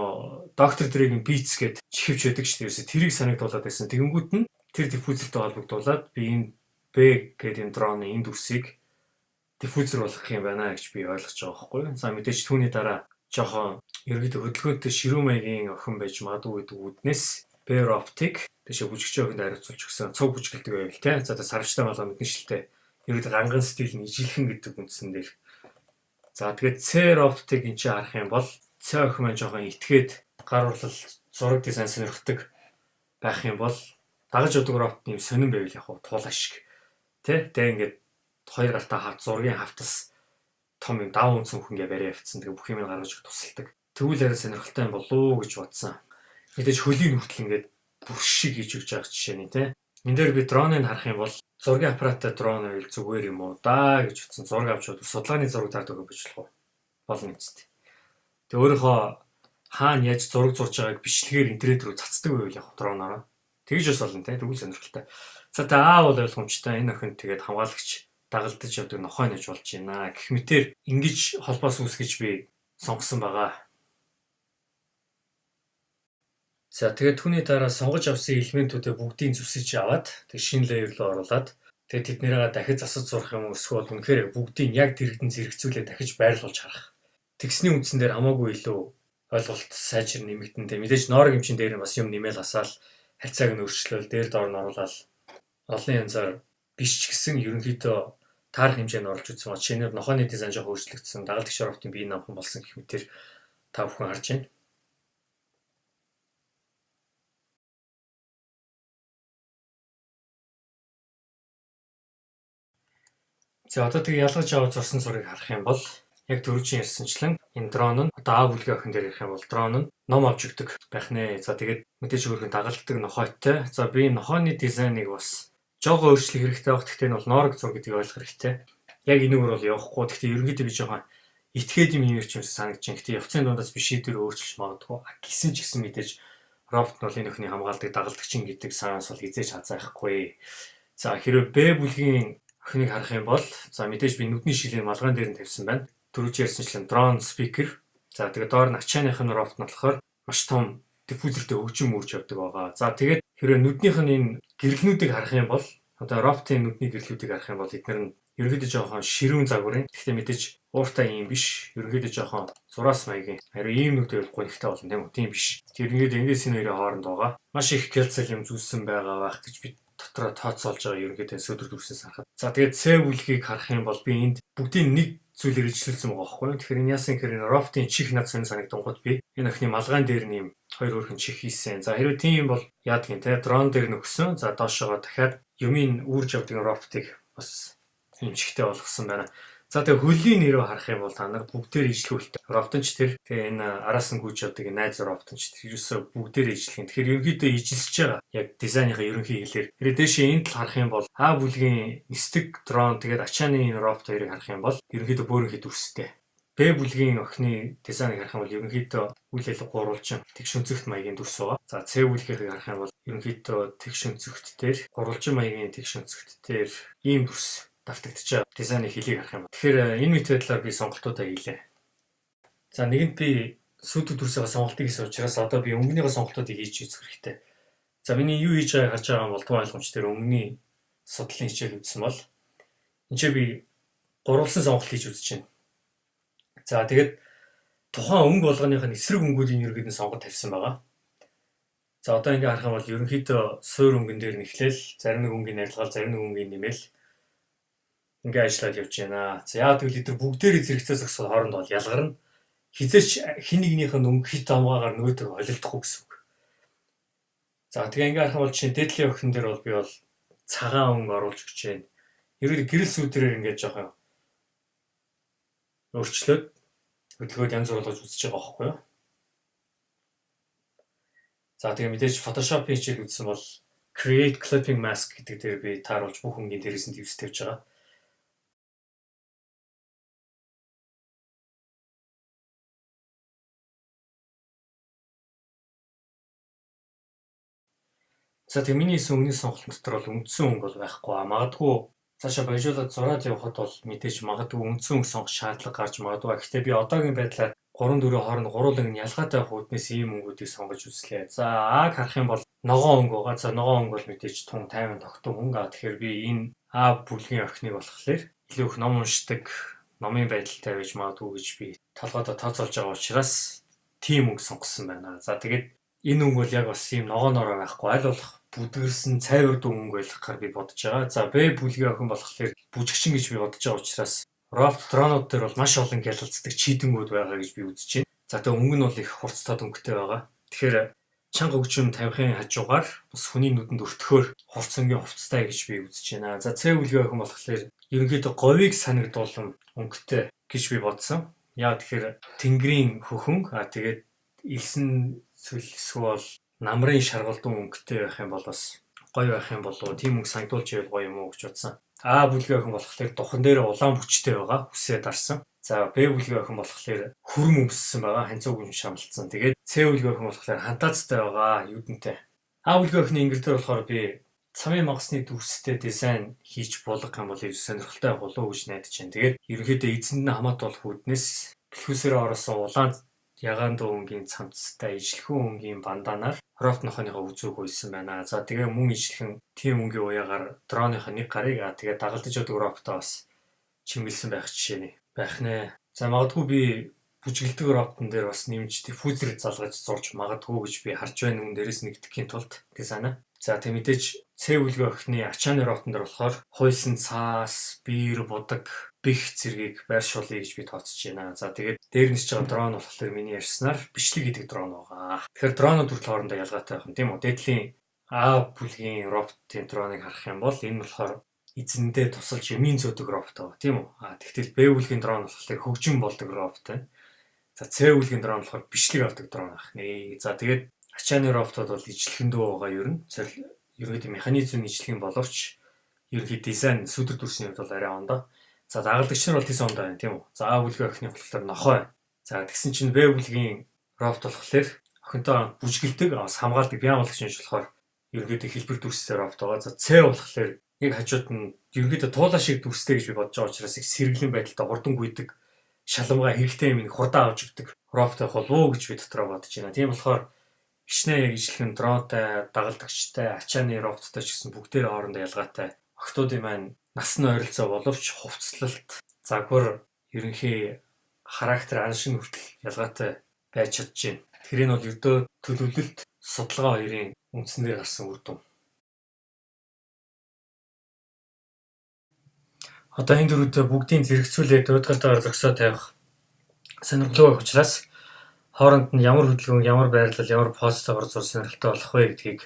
доктор Дрэгийн Beats гээд чихвч байдаг шүү дээ. Ерөөсөө тэрийг санагдуулаад байсан. Тэгэнгүүт нь тэр диффузертэй холбогдуулаад би энэ Б гээд энэ дроны энд үсийг диффузер болгох юм байна гэж би ойлгож байгаа байхгүй юу. За мэдээж түүний дараа жоохон ерөөдөө хөдөлгөөнтэй ширүүн маягийн охин байж магадгүй гэдэг үүднээс Б роботик тэшээ бүжигчийн охинд хариуцуулж өгсөн цог бүжгэлдэг байвал тий. За сарвчтай малгай мэдэн шилтэй ерөөдөө ганган стил нь ижилхэн гэдэг үндсэн дээр. За тэгээд С роботыг энэ чинь харах юм бол С охин маань жоохон итгээд гар урлал зураг дизайн сонирхдаг байх юм бол дагаж удаг робот юм сонирн байвал яг туул ашиг тий. Тэгээ ингээд хоёр гартаа хавт зургийн хавтас том юм дав үнсэн хөнгөө барай явцсан. Тэгээ бүх юм гаргаж өгөх тусалдаг. Тэгвэл арай сонирхолтой юм болов уу гэж бодсон. Мэдээж хөлийн хүртэл ингээд бүршиг хийж өгч байгаа жишээний тий. Энд дээр би дроныг харах юм бол зургийн аппараттай дрон байвал зүгээр юм уу да гэж утсан. Зураг авч удаа судалгааны зураг таардаг гэж болох уу? Болно үстэй. Тэг өөрийнхөө хаана яаж зураг зурж байгааг бичлэгээр интернет рүү цацдаг байвал яг дроноор. Тэгж бас болно те. Тэгвэл сонирхолтой. За та аа бол ойлгомжтой. Энэ охин тэгээд хамгаалагч дагалдаж явдаг нохой нэж болж байна. Гэх мэтэр ингэж холбоос үүсгэж би сонгосон байгаа. За тэгээд түүний дараа сонгож авсан элементүүдээ бүгдийг зүсэж аваад тэг шинэ layer руу оруулаад тэгээд тэднийгээ дахиж засаж зурах юм эсвэл үнэхээр бүгдийг яг дэрэгдэн зэрэгцүүлээ дахиж байрлуулж харах. Тэгсний үндсэн дээр хамаагүй илүү ойлголт сайжир нэмэгдэн тэ мэдээж ноорог хэмжин дээр бас юм нэмэл асаал харьцааг нь өөрчлөөл дээр доор нь оруулаад олон янзаар биш ч гэсэн ерөнхийдөө таарах хэмжээнд оруулж үзсэн ба шинээр нохооны дизайн жоох өөрчлөгдсөн дагалдагч роботын бие намхан болсон гэх мэтэр та бүхэн харж байна. За одоо тэг ялгаж аваад зурсан зургийг харах юм бол яг дөрвжин ярьсанчлан энэ дрон нь одоо А бүлгийн охин дээр ярих юм бол дрон нь ном авч өгдөг байх нэ. За тэгээд мэдээж өөрхөн дагалддаг нохойтой. За би нохооны дизайныг бас жоохон өөрчлөх хэрэгтэй баг. Гэхдээ энэ бол ноорог зур гэдгийг ойлгох хэрэгтэй. Яг энэгээр бол явахгүй. Гэхдээ ерөнхийдөө би жоохон итгээд юм ярьч юм санагдаж байна. Гэхдээ явцын дундаас би шийдвэр өөрчилж магадгүй. Гисэн ч гэсэн мэдээж робот нь бол энэ охины хамгаалдаг дагалдагчин гэдэг санаас бол хизээж хазаахгүй. За хэрэв Б бүлгийн охиныг харах юм бол за мэдээж би нүдний шилийн малгайн дээр нь тавьсан байна. Түрүүч ярьсанчлан дрон спикер. За тэгээд доор нь ачааных нь робот нь болохоор маш том диффузертэй хөгжим үрж явдаг байгаа. За тэгээд хэрэв нүднийх нь энэ гэрлэнүүдийг харах юм бол одоо роботын нүдний гэрлүүдийг харах юм бол эдгээр нь ерөнхийдөө жоохон ширүүн загварын. Гэхдээ мэдээж ууртай юм биш. Ерөнхийдөө жоохон зураас маягийн. Харин ийм нүд явахгүй ихтэй болно тийм үү? Тийм биш. Ерөнхийдөө эндээс энэ хоёрын хооронд байгаа. Маш их хялцал юм зүйлсэн байгаа байх гэж би дотроо тооцоолж байгаа ерөнхийдөө сөдөр дүрсээс харахад. За тэгээд С бүлгийг харах юм бол би энд бүгдийн нэг зүйлээр ижилүүлсэн байгаа байхгүй юу? Тэгэхээр энэ яасан гэхээр энэ роботын чих над сонь санагдангууд би энэ охины малгайн дээр нэм хоёр өөрхөн чих хийсэн. За хэрвээ тийм юм бол яадаг юм те дрон дээр нөхсөн. За доошоо дахиад юмын үүрж явдаг роботыг бас ийм чихтэй болгосон байна. За тэгээ хөллийн нэрөө харах юм бол та нар бүгдээр ижлүүлэлт. Роботч тэр тэгээ энэ араас нь гүйж явдаг найз роботч тэр ерөөсөө бүгдээр ижлэх. Тэгэхээр ерөнхийдөө ижилсэж байгаа. Яг дизайныхаа ерөнхий хэлээр. Тэр дэшээ энд л харах юм бол А бүлгийн нисдэг дрон тэгээд ачааны энэ робот хоёрыг харах юм бол ерөнхийдөө бөөрийнхий дүрстэй. Б бүлгийн охины дизайныг харах юм бол ерөнхийдөө үйл ажиллагаа гурвалжин тэгш өнцөгт маягийн дүрс байгаа. За С бүлгийг харах юм бол ерөнхийдөө тэгш өнцөгтдөр гурвалжин маягийн тэгш өнцөгтдөр ийм дүрс давтагдчих дизайны хэлийг харах юм. Тэгэхээр энэ мэт байдлаар би сонголтуудаа хийлээ. За нэгэнт би сүйтгэх дүрсээ сонголтыг хийсэн учраас одоо би өнгөнийхөө сонголтуудыг хийж үзэх хэрэгтэй. За миний юу хийж байгааг харж байгаа юм бол тухайн ойлгомж дээр өнгөний судлалын хичээл үзсэн бол энэ ч би гурвалсан сонголт хийж үзэж байна. За тэгээд тухайн өнгө болгоных нь эсрэг өнгүүдийн ерөнхийдөө сонгож тавьсан байгаа. За одоо ингээ харах юм бол ерөнхийдөө суур өнгөн дээр нь эхлээл зарим нэг өнгөний арилгаал зарим нэг өнгөний нэмэл ингээ ажиллаад явж байна. За яа тэгвэл эдгээр бүгдээрээ зэрэгцээ зогсоод хоорондоо бол ялгарна. Хизээч хин нэгнийх нь өнгө хит хамгаагаар нөгөөдөө холилдохгүй гэсэн үг. За тэгээ ингээ харах юм бол чинь дээдлийн охин дээр бол би бол цагаан өнгө оруулж өгч байна. Ерөөд гэрэл сүүдрээр ингээ жоохон өөрчлөөд хөдөлгөөд янз бүр болгож үзэж байгаа байхгүй юу? За тэгээ мэдээж Photoshop-ийн хичээл үзсэн бол Create Clipping Mask гэдэг дээр би тааруулж бүх өнгийн дээрээс нь дэвс тавьж байгаа. За тэгээ миний хийсэн өнгөний сонголт дотор бол үндсэн өнгө бол байхгүй. Магадгүй цаашаа божуулаад зураад явхад бол мэдээж магадгүй үндсэн өнгө сонгох шаардлага гарч магадгүй. Гэхдээ би одоогийн байдлаар 3-4 хооронд гурван нэг ялгаатай хууднаас ийм өнгүүдийг сонгож үзлээ. За А-г харах юм бол ногоон өнгө байгаа. За ногоон өнгө бол мэдээж тун 50 тогтун өнгө. Тэгэхээр би энэ А бүлгийн охиныг болохоор илүү их ном уншдаг, номын байдалтай байж магадгүй гэж би толгойдоо тооцоолж байгаа учраас тийм өнгө сонгосон байна. За тэгээд энэ өнгө бол яг бас ийм ногооноор байхгүй аль болох бүдгэрсэн цайвар дүү өнгө байлгахаар би бодож байгаа. За Б бүлгийн охин болохоор бүжигчин гэж би бодож байгаа учраас робот дронууд дээр бол маш олон гялалцдаг чийдэнгүүд байгаа гэж би үзэж байна. За тэгээ өнгө нь бол их хурцтай өнгөтэй байгаа. Тэгэхээр чанга хөгжим тавихын хажуугаар бас хүний нүдэнд өртөхөөр хурцангийн хувцастай гэж би үзэж байна. За С бүлгийн охин болохоор ерөнхийдөө говийг санагдуулсан өнгөтэй гэж би бодсон. Яа тэгэхээр тэнгэрийн хөхөн тэгээд элсэн эсвэл намрын шаргалдун өнгөтэй байх юм бол бас гоё байх юм болов. Тийм өнгө санагдуулж байвал гоё юм уу гэж бодсон. А бүлгийн охин болохоор духан дээр улаан бүчтэй байгаа. Хүсээ дарсан. За Б бүлгийн охин болохоор хүрм өмссөн байгаа. Ханцууг юм шамлцсан. Тэгээд С бүлгийн охин болохоор хантаацтай байгаа. Юудэнтэй. А бүлгийн охины ингэр дээр болохоор би цамын магасны дүрстэй дизайн хийж болох юм бол сонирхолтой болов гэж найдаж байна. Тэгээд ерөнхийдөө эзэнд нь хамаатуулах үүднээс бэлхүүсээрээ оросон улаан ягаан дүүнгийн цамцтай ижлэхэн өнгийн банданаар Робт нохойныхоо үзүүг үйсэн байна. За тэгээ мөн ижлэхэн тийм өнгийн уяагаар дроныхоо нэг гарыг тэгээ дагалдаж өгдөг Роптоо бас чимгэлсэн байх жишээ байх нэ. За магадгүй би бүжгэлдэг Роптон дээр бас нэмж диффузер залгаж зурж магадгүй гэж би харж байна. Үн дээрээс нэгдэхийн тулд дизайна. За тэг мэдээж С бүлгийн охины ачааны Роптон дээр болохоор хойсон цаас, биер, будаг, бэх зэргийг байршуулъя гэж би тооцож байна. За тэгээд дээр нь ч байгаа дрон болохоор миний ярьснаар бичлэг гэдэг дрон байгаа. Тэгэхээр дронууд хүртэл хоорондоо ялгаатай байх юм тийм үү? Дээдлийн А бүлгийн роботын дроныг харах юм бол энэ болохоор эзэндээ тусалж юмын зөөдөг робот байгаа тийм үү? Тэгтэл Б бүлгийн дрон болохоор хөгжим болдог робот байна. За С бүлгийн дрон болохоор бичлэг авдаг дрон байх нэ. За тэгээд ачааны роботууд бол ижлэхэндөө байгаа ер нь. Ерөнхийдөө механизмын ижлэх юм боловч ерөнхий дизайн сүдэр дүрсний хувьд бол арай ондоо. За дагалдагч нар бол тийс ондоо байна тийм үү? За А бүлгийн охины болохоор нохой. За тэгсэн чинь Б бүлгийн робот болохоор охинтой бүжгэлдэг, бас хамгаалдаг бян болгоч юм болохоор ерөнхийдөө хэлбэр дүрстэй робот байгаа. За С болохоор яг хажууд нь ерөнхийдөө туулаа шиг дүрстэй гэж би бодож байгаа учраас их сэргэлэн байдалтай хурдан гүйдэг, шаламгаа хэрэгтэй юм хурдан авч өгдөг робот байх болов уу гэж би дотроо бодож байна. Тийм болохоор хичнээн яг ижлэхэн дронтой, дагалдагчтай, ачааны роботтой ч гэсэн бүгдээр хоорондоо ялгаатай. Охтуудын маань насны ойролцоо боловч хувцлалт, загвар, ерөнхий характер аншин хүртэл ялгаатай байж чадж байна. Тэгэхээр энэ бол ердөө төлөвлөлт, судалгаа хоёрын үндсэн дээр гарсан үр дүн. Одоо энэ дөрвөдөө бүгдийн зэрэгцүүлээд дуудгалтаар зогсоо тавих сонирхолтой байх учраас хооронд нь ямар хөдөлгөөн, ямар байрлал, ямар посттойгоор зур сонирхолтой болох вэ гэдгийг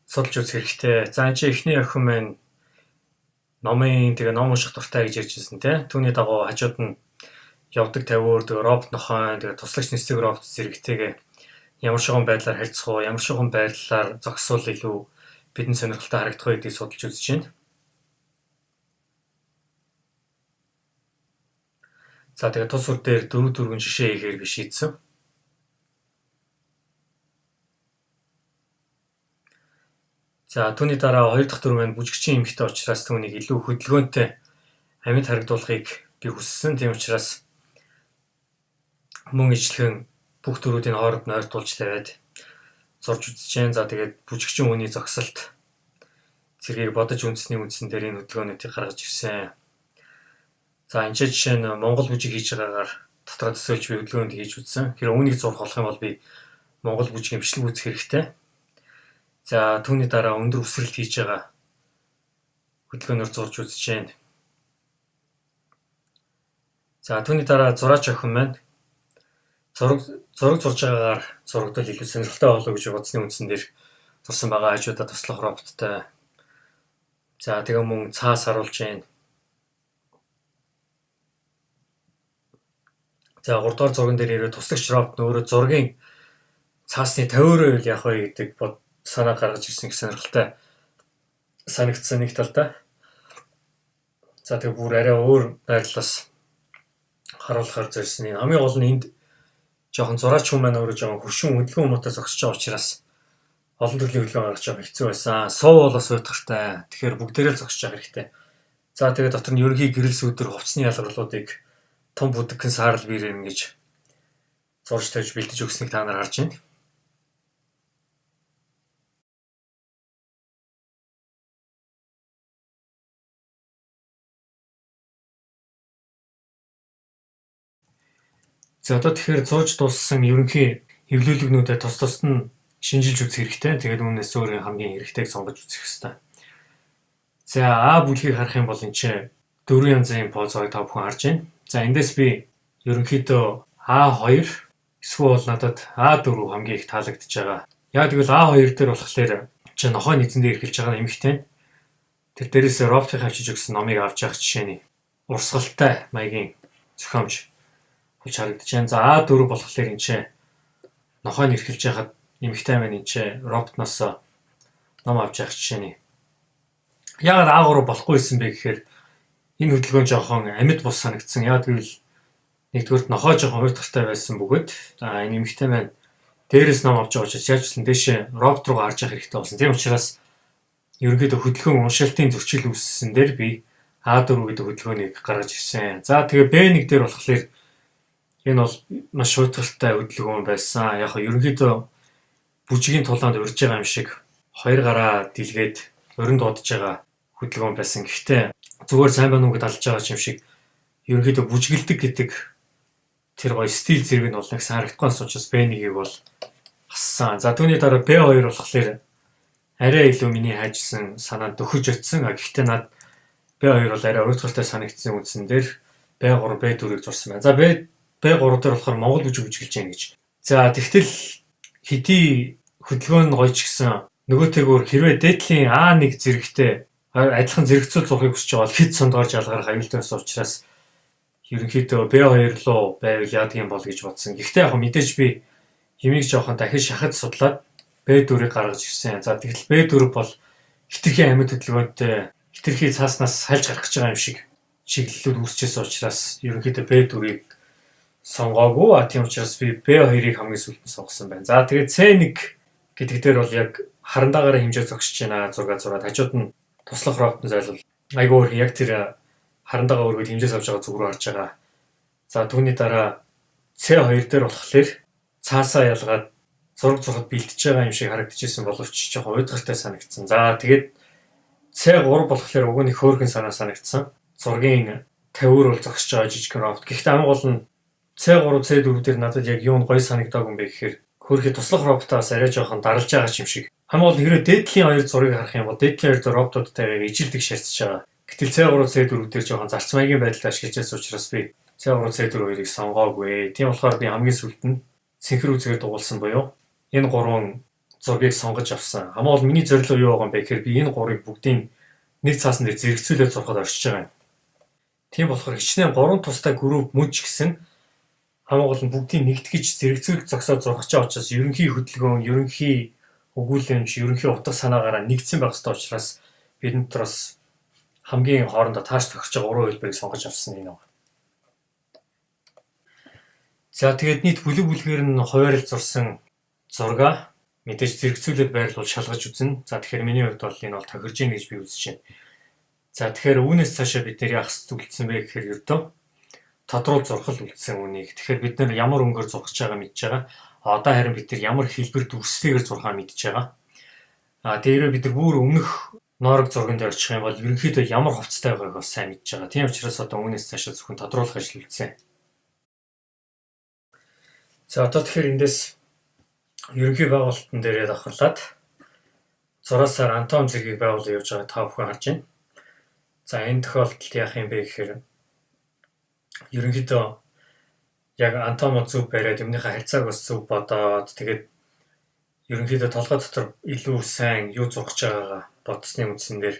судалж үзэх хэрэгтэй. За энэ ихний охин маань номын ном унших дуртай гэж ярьжсэн тийм. Түүний дагуу хажууд нь явдаг тавиур, робот нохой, туслагч нислэг робот зэрэгтэйгээ ямар шигэн байдлаар харьцах уу, ямар шигэн байдлаар зогсвол илүү бидэнд сонирхолтой харагдах вэ гэдгийг судалж үзэж байна. За тэгээ тус үр дээр дөрвөн жишээ хийхээр би шийдсэн. За түүний дараа хоёр дахь дүр маань бүжигчин эмэгтэй учраас түүнийг илүү хөдөлгөөнтэй амьд харагдуулахыг би хүссэн. Тийм учраас мөн ижлэхэн бүх дүрүүдийн хооронд нь ойртуулж тавиад зурж үзэж байна. За тэгээд бүжигчин хүний зогсолт зэргийг бодож үндэсний үндсэн дээр энэ хөдөлгөөнүүдийг гаргаж ирсэн. За энэ жишээ нь Монгол бүжиг хийж байгаагаар дотроо төсөөлж би хөдөлгөөнд хийж үзсэн. Тэгэхээр үүнийг зурх болох юм бол би Монгол бүжгийн бичлэг үзэх хэрэгтэй. За түүний дараа өндөр өсрэлт хийж байгаа хөдөлгөөнөөр зурж үзэж байна. За түүний дараа зураач охин маань зураг зурж байгаагаар зурагдвал илүү сонирхолтой болов гэж бодсны үндсэн дээр зурсан байгаа. Хажуудаа туслах роботтой. За тэгээ мөн цаас харуулж байна. За 3 дугаар зурган дээр ирээд туслагч робот нь өөрөө зургийн цаасны 50% яах вэ гэдэг санаа гаргаж ирсэн их сонирхолтой санагдсан нэг талдаа. За тэгээ бүр арай өөр байрлалаас харуулахаар зорьсон. Хамгийн гол нь энд жоохон зураач хүмүүс маань өөрөө жоохон хөшүүн хөдөлгөөн муутай зогсож байгаа учраас олон төрлийн хөдөлгөөн гаргаж байгаа хэцүү байсан. Суу болоос уйтгартай. Тэгэхээр бүгдээрээ л зогсож байгаа хэрэгтэй. За тэгээ дотор нь ерөнхий гэрэл сүдэр хувцсны ялгарлуудыг том бүдгэн саарл биерээр ингэж зурж тавьж бэлдэж өгснийг та нар харж байна. За одоо тэгэхээр зурж дууссан ерөнхий эвлүүлэгнүүдэд тус нь шинжилж үзэх хэрэгтэй. Тэгээд үүнээс өөр хамгийн хэрэгтэйг сонгож үзэх хэрэгтэй. За А бүлгийг харах юм бол энэ чинь 4 янзын позыг та бүхэн харж байна. За эндээс би ерөнхийдөө А2 эсвэл надад А4 хамгийн их таалагдж байгаа. Яг тэгвэл А2 дээр болохоор чинь нохой эзэндээ эрхэлж байгаа эмэгтэй. Тэр дээрээс роботыг авчиж өгсөн номыг авч явах жишээний урсгалтай маягийн зохиомж болж харагдаж байна. За А4 болохоор энэ чинь нохойг эрхэлж байхад эмэгтэй маань энэ чинь роботноос ном авч явах жишээний. Яагаад А3 болохгүй байсан бэ гэхээр энэ хөдөлгөөн жоохон амьд бус санагдсан. Яг гэвэл Нэгдүгürt нохоо жоохон уйтгартай байсан бөгөөд энэ эмэгтэй маань дээрээс ном авч байгаа учраас яаж ч дээшээ робот руу гарч явах хэрэгтэй болсон. Тийм учраас ерөнхийдөө хөдөлгөөн уншилтын зөрчил үүссэн дээр би А4 гэдэг хөдөлгөөнийг гаргаж ирсэн. За тэгээ Б1 дээр болохоор энэ бол маш уйтгартай хөдөлгөөн байсан. Яг нь ерөнхийдөө бүжигийн тулаанд урьж байгаа юм шиг хоёр гараа дэлгээд урин дуудаж байгаа хөдөлгөөн байсан. Гэхдээ зүгээр сайн байна уу гэдээ алж байгаа юм шиг ерөнхийдөө бүжгэлдэг гэдэг тэр гоё стил зэрэг нь бол нэг харагдахгүй учраас Б1-ийг бол хассан. За түүний дараа Б2 болохоор арай илүү миний хайжсан санаанд дөхөж очсон. Гэхдээ над Б2 бол арай уйтгартай санагдсан үндсэн дээр Б3, Б4-ийг зурсан байна. За Б3 дээр болохоор Монгол бүжиг бүжгэлж яах гэж. За тэгтэл хэдий хөдөлгөөн нь гоё ч гэсэн нөгөөтэйгөр хэрвээ дээдлийн А1 зэрэгтэй адилхан зэрэгцүүл зурхыг хүсэж байгаа бол хэд сондгоор жалгарах аюултай байсан учраас ерөнхийдөө Б2 руу байвал яадгийн бол гэж бодсон. Гэхдээ яг мэдээж би юмыг жоохон дахиж шахаж судлаад Б4-ийг гаргаж ирсэн. За тэгтэл Б4 бол хитрхи амьд хөдөлгөөнтэй хитрхи цааснаас хальж гарах гэж байгаа юм шиг чиглэлүүд үүсчихсэн учраас ерөнхийдөө Б4-ийг сонгоогүй. Тийм учраас би Б2-ыг хамгийн сүүлд нь сонгосон байна. За тэгээд C1 гэдэг дээр бол яг харандаагаараа хэмжээ зогсож байна. Зураг зураад хажууд нь туслах роботын зайлвал айгуур яг тэр харандаагаа өргөд хэмжээс авч байгаа зүг рүү харж байгаа. За түүний дараа C2 дээр болохоор цаасаа ялгаад зураг зурхад бэлтэж байгаа юм шиг харагдчихсэн боловч жоохон уйтгартай санагдсан. За тэгээд C3 болохоор уг нь хөөрхөн санаа санагдсан. Зургийн 50-өр бол зогсож байгаа жижиг робот. Гэхдээ хамгийн гол нь C3, C4 дээр надад яг юу гоё санагдаагүй юм бэ гэхээр хөөрхий туслах роботоос арай жоохон даралж байгаа юм шиг. Хамгийн гол нь хэрэв дээдлийн хоёр зургийг харах юм бол дээдлийн хоёр роботуудтайгаа ижилдэг шаардж байгаа. Гэтэл C3, C4 дээр жоохон зарц маягийн байдалд ашиглаж учраас би C3, C4-ыг сонгоогүй. Тийм болохоор би хамгийн сүүлд нь синхро үзгээр дугуулсан буюу энэ гурван зургийг сонгож авсан. Хамгийн гол миний зорилго юу байгаа юм бэ гэхээр би энэ гурыг бүгдийн нэг цаасан дээр зэрэгцүүлээд зурхад оршиж байгаа юм. Тийм болохоор хичнээн гурван тустай групп мөн ч гэсэн хамгийн гол нь бүгдийг нэгтгэж зэрэгцүүлж зогсоод зурхаж байгаа учраас ерөнхий хөдөлгөөн, ерөнхий өгүүлэмж, ерөнхий утга санаагаараа нэгдсэн байх ёстой учраас бидэнд бас хамгийн хоорондоо тааш тохирч байгаа уран хэлбэрийг сонгож авсан юм байна. За тэгээд нийт бүлэг бүлгээр нь хуваарлж зурсан зураг мэдээж зэрэгцүүлээд байрлуул шалгаж үзнэ. За тэгэхээр миний хувьд бол энэ бол тохирж ийн гэж би үзэж байна. За тэгэхээр үүнээс цаашаа бид нэр яах хэрэгтэй үлдсэн бэ гэхээр ердөө тодруулж зурхал үлдсэн үнийг. Тэгэхээр бид нар ямар өнгөөр зурхаж байгаа мэдж байгаа. Одоо харин бид нар ямар хэлбэр дүрслэгээр зурхаа мэдж байгаа. Тэрээр бид нар бүр өмнөх ноорог зурганд орчих юм бол ерөнхийдөө ямар хувцастай байгааг бас сайн мэдж байгаа. Тийм учраас одоо үүнээс цаашаа зөвхөн тодруулах ажил үлдсэн. За одоо тэгэхээр эндээс ерөнхий байгуулалтан дээрээ давхарлаад зураасаар Антом зэргийг байгуулж явж байгаа та бүхэн харж байна. За энэ тохиолдолд яах юм бэ гэхээр ерөнхийдөө яг Антом зөв бариад юмныхаа харьцааг бас зөв бодоод тэгээд ерөнхийдөө толгой дотор илүү сайн юу зурхаж байгаагаа бодсны үндсэн дээр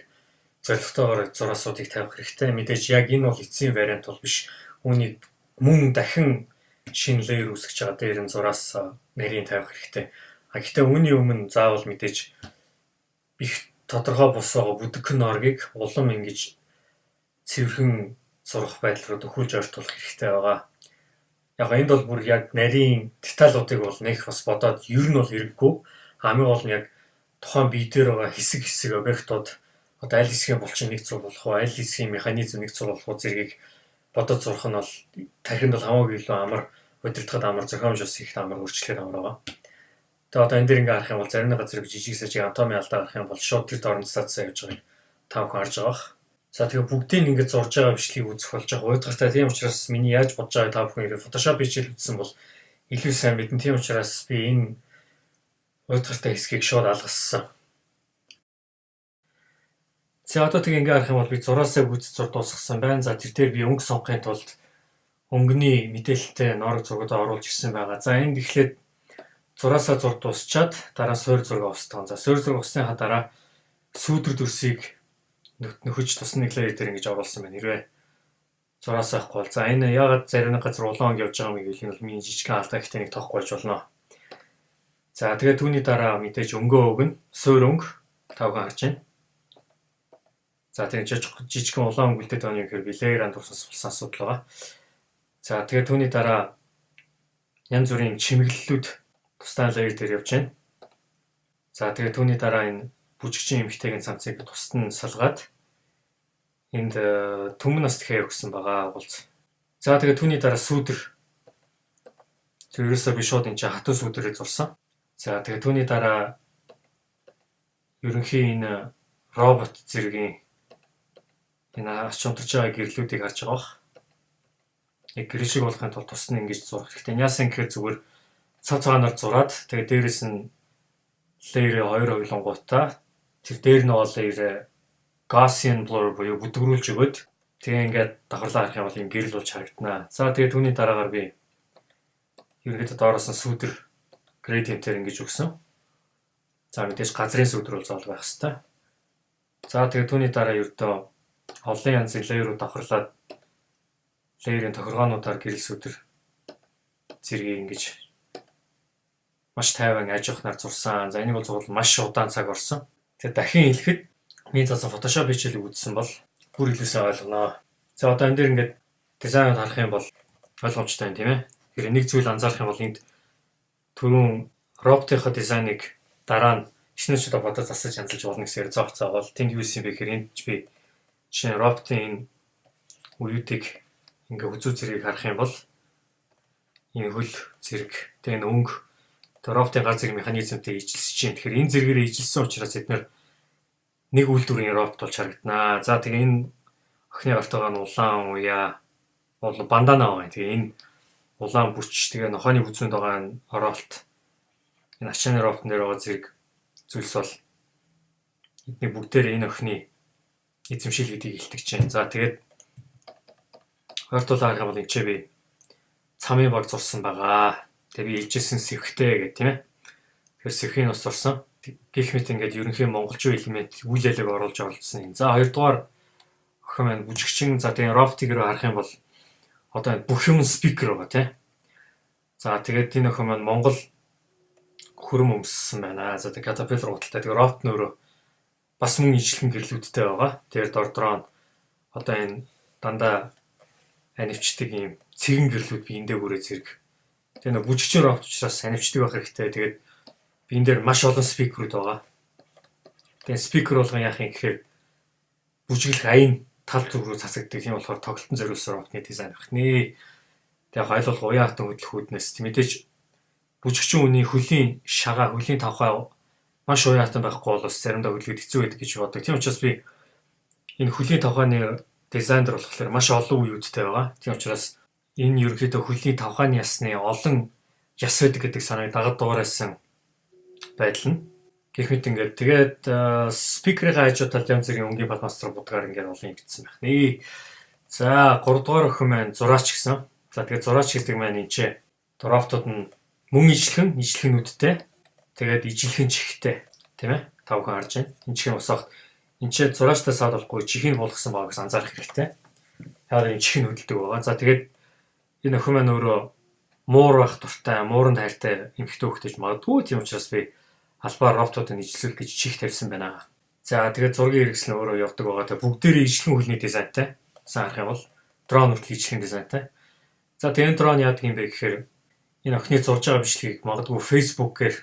зорилготойгоор зураасуудыг тавих хэрэгтэй. Мэдээж яг энэ бол эцсийн вариант бол биш. Үүнийг мөн дахин шинэ лейер үүсгэж байгаа дээр нь зураас нарийн тавих хэрэгтэй. Гэхдээ үүний өмнө заавал мэдээж их тодорхой бус байгаа бүдэг норгийг улам ингэж цэвэрхэн зурах байдал руу төхүүлж ортуулах хэрэгтэй байгаа. Яг энд бол бүр яг нарийн деталуудыг бол нэг бас бодоод ер нь бол хэрэггүй. Хамгийн гол нь яг тухайн бие дээр байгаа хэсэг объектууд одоо аль хэсгийн булчин нэг зур болох уу, аль хэсгийн механизм нэг зур болох уу зэргийг бодоод зурх нь бол тархинд бол хамаагүй илүү амар, удирдахад амар, зохиомж бас их амар өөрчлөлт амар байгаа. Тэгээ одоо энэ дээр ингээ харах юм бол зарим газар жижиг сажиг анатомын алдаа гарах юм бол шууд тэр дорн статусаа явж байгааг та бүхэн харж байгаа. За тэгээ бүгдийг ингээд зурж байгаа бичлэгийг үзэх болж байгаа. Уйдгартай тийм учраас миний яаж бодож байгааг та бүхэн ирээ Photoshop бичил үзсэн бол илүү сайн мэднэ. Тийм учраас би энэ уйдгартай хэсгийг шууд алгассан. За одоо тэгээ ингээ харах юм бол би зураасаа гүйцэд зур дуусгасан байна. За тэр дээр би өнгө сонгохын тулд өнгөний мэдээлэлтэй норог зургуудаа оруулж ирсэн байгаа. За энд эхлээд зураасаа зур дуусчаад дараа суурь зураг авсан. За суурь зураг авсныхаа дараа сүүдэр дүрсийг нөхөж тусны лейер дээр ингэж оруулсан байна. Хэрвээ зураас авахгүй бол за энэ ягаад зарим нэг газар улаан явж байгаа юм гэвэл энэ бол миний жижигхэн алдаа ихтэй нэг тоохгүй болж болно. За тэгээд түүний дараа мэдээж өнгөө өгнө. Суурь өнгө тавхан харж байна. За тэгээд жижигхэн улаан өнгөлтэй тооны гэхээр би лейер андуурсан болсон асуудал байгаа. За тэгээд түүний дараа янз бүрийн чимэглэлүүд тусдаа леер дээр явж байна. За тэгээд түүний дараа энэ бүжигчин эмэгтэйгийн цамцыг тусад нь салгаад энд түмэн нас дахиад өгсөн байгаа уулз. За тэгээд түүний дараа сүүдэр. Тэрөөсөө би шууд энэ хатуу сүүдэрээ зурсан. За тэгээд түүний дараа ерөнхий энэ робот зэргийн энэ ач унтарч байгаа гэрлүүдийг харж байгаа бах. Яг гэрэл шиг болохын тулд тус нь ингэж зурх хэрэгтэй. Яасан гэхээр зүгээр цав цагаанаар зураад тэгээд дээрэс нь леер 2 хувилангуудаа тэр дээр нь бол леер Gaussian blur буюу бүдгрүүлж өгöd тэгээ ингээд давхарлаа харах юм бол юм гэрэл болж харагдана. За тэгээ түүний дараагаар би ерөнхийдөө доороос нь сүүдэр gradient-ээр ингэж өгсөн. За мэдээж газрын сүүдэр бол зоол байх хэвээр. За тэгээ түүний дараа ердөө олон янзын леерүүд давхарлаад леерийн тохиргоонуудаар гэрэл сүүдэр зэргийг ингэж маш тайван аж ахнаар зурсан. За энийг бол зурвал маш удаан цаг орсон. Тэгээ дахин хэлэхэд миний заасан Photoshop хичээлийг үзсэн бол бүр илүүсээ ойлгоно. За одоо энэ дээр ингээд дизайныг харах юм бол ойлгомжтой юм тийм ээ. Тэгэхээр нэг зүйл анзаарах юм бол энд түрүүн роботынхаа дизайныг дараа нь шинэ чөлөө бодож засаж хяналтж болно гэсэн зооцоо бол тэнд юу юм бэ гэхээр энд ч би жишээ нь роботын энэ үеүүдийг ингээ хүзүү зэргийг харах юм бол энэ хөл зэрэг тэгээ өнгө роботын гар зэрэг механизмтэй ижилсэж чинь. Тэгэхээр энэ зэрэгээрээ ижилсэн учраас эдгээр нэг үйлдвэрийн робот болж харагдана. За тэгээ энэ охины гарт байгаа нь улаан уяа бол бандана байгаа. Тэгээ энэ улаан бүч тэгээ нохооны хүзүүнд байгаа энэ оролт энэ ачааны роботн дээр байгаа зэрэг зүйлс бол эдний бүгдээр энэ охины эзэмшил гэдгийг илтгэж байна. За тэгээд ойртуулаа харах юм бол энэ ч би цамын баг зурсан байгаа. Тэгээ би илжсэн сэвхтэй гэх тийм ээ. Тэгэхээр сэвхийн ус зурсан. Гэх мэт ингээд ерөнхий монголчууд элемент үйл ялэг оруулж оролцсон юм. За хоёрдугаар охин маань бүжигчин. За тэгээ роботыг руу харах юм бол одоо энэ бүх юм спикер байгаа тийм. За тэгээд энэ охин маань монгол хөрөм өмссөн байна. За тэгээ катапиллер гуталтай. Тэгээ робот нөрөө бас мөн ижлэгэн гэрлүүдтэй байгаа. Тэгээд дордроо одоо энэ дандаа анивчдаг юм цэгэн гэрлүүд би эндээ хүрээ зэрэг. Тэгээ нэг бүжигчин робот учраас анивчдаг байх хэрэгтэй. Тэгээд би энэ дээр маш олон спикерүүд байгаа. Тэгээ спикер болгон яах юм гэхээр бүжиглэх аян тал зүг рүү цацагддаг. Тийм болохоор тоглолтын зориулсан роботны дизайн байх нэ. Тэгээ хайлуулга уян хатан хөдөлгүүднээс мэдээж бүжигчин үний хөлийн шагаа, хөлийн тавхай маш уян хатан байхгүй бол бас заримдаа хөдөлгөөд хэцүү байдаг гэж боддог. Тийм учраас би энэ хөлийн тавхайны дизайнер болохоор маш олон үеүүдтэй байгаа. Тийм учраас энэ ерөнхийдөө хөлийн тавхайны ясны олон яс байдаг гэдэг санааг дагад дуурайсан байдал нь. Гэх мэт ингээд тэгээд спикерийн хажуудад янз бүрийн өнгийн балмастер будгаар ингээд олон юм бичсэн байх нэ. За 3 дугаар охин маань зураач гэсэн. За тэгээд зураач гэдэг маань энэ ч роботууд нь мөн ижлэхэнүүдтэй. Тэгээд ижлэхэн чихтэй тийм ээ. Та бүхэн харж байна. Энэ чихэн усах энэ ч зураачтай саад болохгүй чихийг болгосон байгаа гэсэн анзаарах хэрэгтэй. Яагаад энэ чих нь хөдөлдөг байгаа. За тэгээд энэ охин маань өөрөө муур байх дуртай, мууранд хайртай эмэгтэй хөхтэйж магадгүй. Тийм учраас би албаар роботуудыг ижлүүлэх гэж чих тавьсан байна. За тэгээд зургийн хэрэгсэл нь өөрөө явдаг байгаа. Тэгээд бүгдээрээ ижлэхэн хөлний дизайнтай. Сайн харах юм бол дрон хүртэл ижлэхэн дизайнтай. За тэгээд дрон яадаг юм бэ гэхээр энэ охины зурж байгаа бичлэгийг магадгүй Facebook-ээр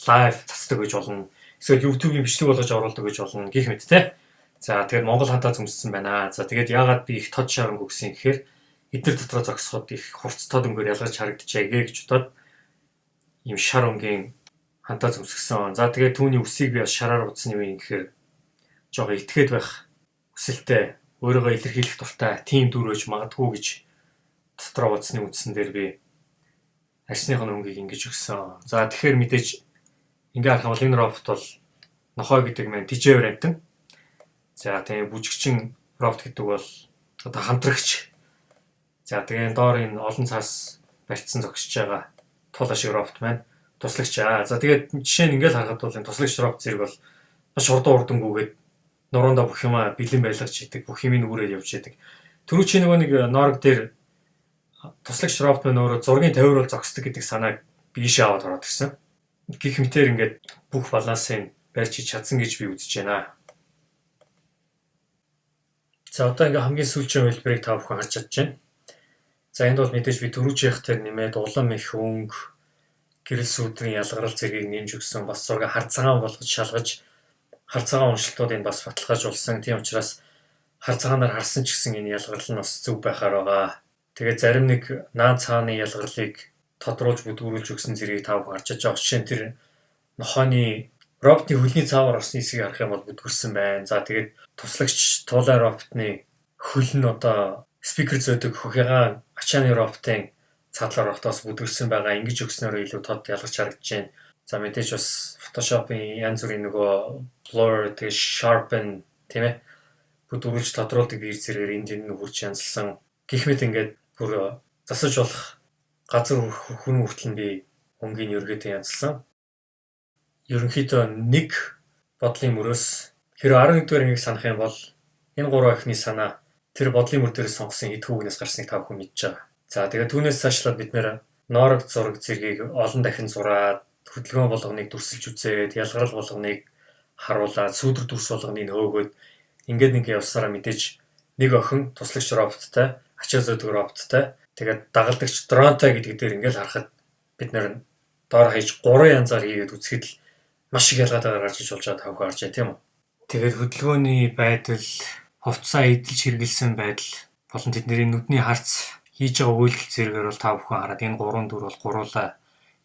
лайв цацдаг гэж болно. Эсвэл YouTube-ийн бичлэг болгож оруулдаг гэж болно. Гэх мэт те. За тэгээд Монгол хантаа зүмссэн байна. За тэгээд яагаад би их тод шаран гүгсэн гэхээр эдгээр дотроо зогсоход их хурц тод өнгөөр ялгаж харагдчихэгээ гэж бодоод ийм шар өнгийн хантаа зүмсгсэн. За тэгээд түүний үсийг би бас шараар утасны үе гэхээр жоо итгээд байх хүсэлтэй, өөрийгөө илэрхийлэх дуртай, тим дүрөөж магадгүй гэж дотроо утасны үндсэн дээр би арсныхын өнгийг ингэж өгсөн. За тэгэхээр мэдээж ингээ харах юм бол энэ робот бол нохой гэдэг маань тижээр амтан. За тэгээ бүжигчин робот гэдэг бол одоо хамтрагч. За тэгээ доор энэ олон цаас барьцсан зогсож байгаа тул ашиг робот маань туслагч. За тэгээд жишээ нь ингээл харахад бол энэ туслагч робот зэрэг бол маш урдангүйгээд нуруундаа бүх юма бэлэн байлгаж идэг, бүх юмыг нүрээр явж идэг. Түрүү чи нэг норог дээр туслагч робот маань өөрөө зургийн тавиурал зогсдог гэдэг санааг бишээ аваад ороод ирсэн. Гэх мэтээр ингээд бүх балансыг барьж чадсан гэж би үзэж байна. За одоо ингээ хамгийн сүүлийн хэлбэрийг та бүхэн харж чадж байна. За энд бол мэдээж би дөрвжийнхтэй нэмээд улам их өнгө, гэрэл сүүдрийн ялгарал зэргийг нэмж өгсөн. Бас зураг хар цагаан болгож шалгаж хар цагаан уншилтуудыг бас баталгаажуулсан. Тийм учраас хар цагаанаар харсан ч гэсэн энэ ялгарл нь бас зөв байхаар байгаа. Тэгээд зарим нэг наад цааны ялгарлыг тодруулж бүдгүүрүүлж өгсөн зэргийг та бүхэн харж байгаа. Жишээ нь тэр нохооны роботны хөлний цаавар орсны хэсгийг харах юм бол бүдгэрсэн байна. За тэгээд туслагч туулай роботны хөл нь одоо спикер зөөдөг хөхягаан ачааны роботын цаатлаар автоос бүдгэрсэн байгаа. Ингэж өгснөөр илүү тод ялгарч харагдаж байна. За мэдээж бас Photoshop-ын янз бүрийн нөгөө blur, тэгээд sharpen тийм ээ бүдгүүлж тодруулдаг биер зэрэг энд хүрч янзлсан. Гэх мэт ингээд бүр засаж болох газар хүн хүртэл нь би өнгийн ерөөдөө янзлсан. Ерөнхийдөө нэг бодлын мөрөөс хэрэв 11 дугаар ангийг санах юм бол энэ гурван эхний санаа тэр бодлын мөр дээрээс сонгосон эд хүүгнээс гарсныг та бүхэн мэдж байгаа. За тэгээд түүнээс цаашлаад бид нэр ноорог зураг зэргийг олон дахин зураад хөдөлгөөн болгоныг дүрсэлж үзээд ялгарал болгоныг харуулад сүүдэр дүрс болгоныг хөөгөөд ингээд нэг явсараа мэдээж нэг охин туслагч роботтай, ачаа зөөдөг роботтай, тэгээд дагалдагч дронтой гэдэг дээр ингээд харахад бид нэр доор хаяж 3 янзаар хийгээд үзэхэд л маш их ялгаатай гарч иж болж байгаа тавх харж байна тийм үү. Тэгээд хөдөлгөөний байдал, хувцас эдэлж хэрэгэлсэн байдал болон тэдний нүдний харц хийж байгаа үйлдэл зэрэгээр бол та бүхэн хараад энэ 3 дүр бол гуруула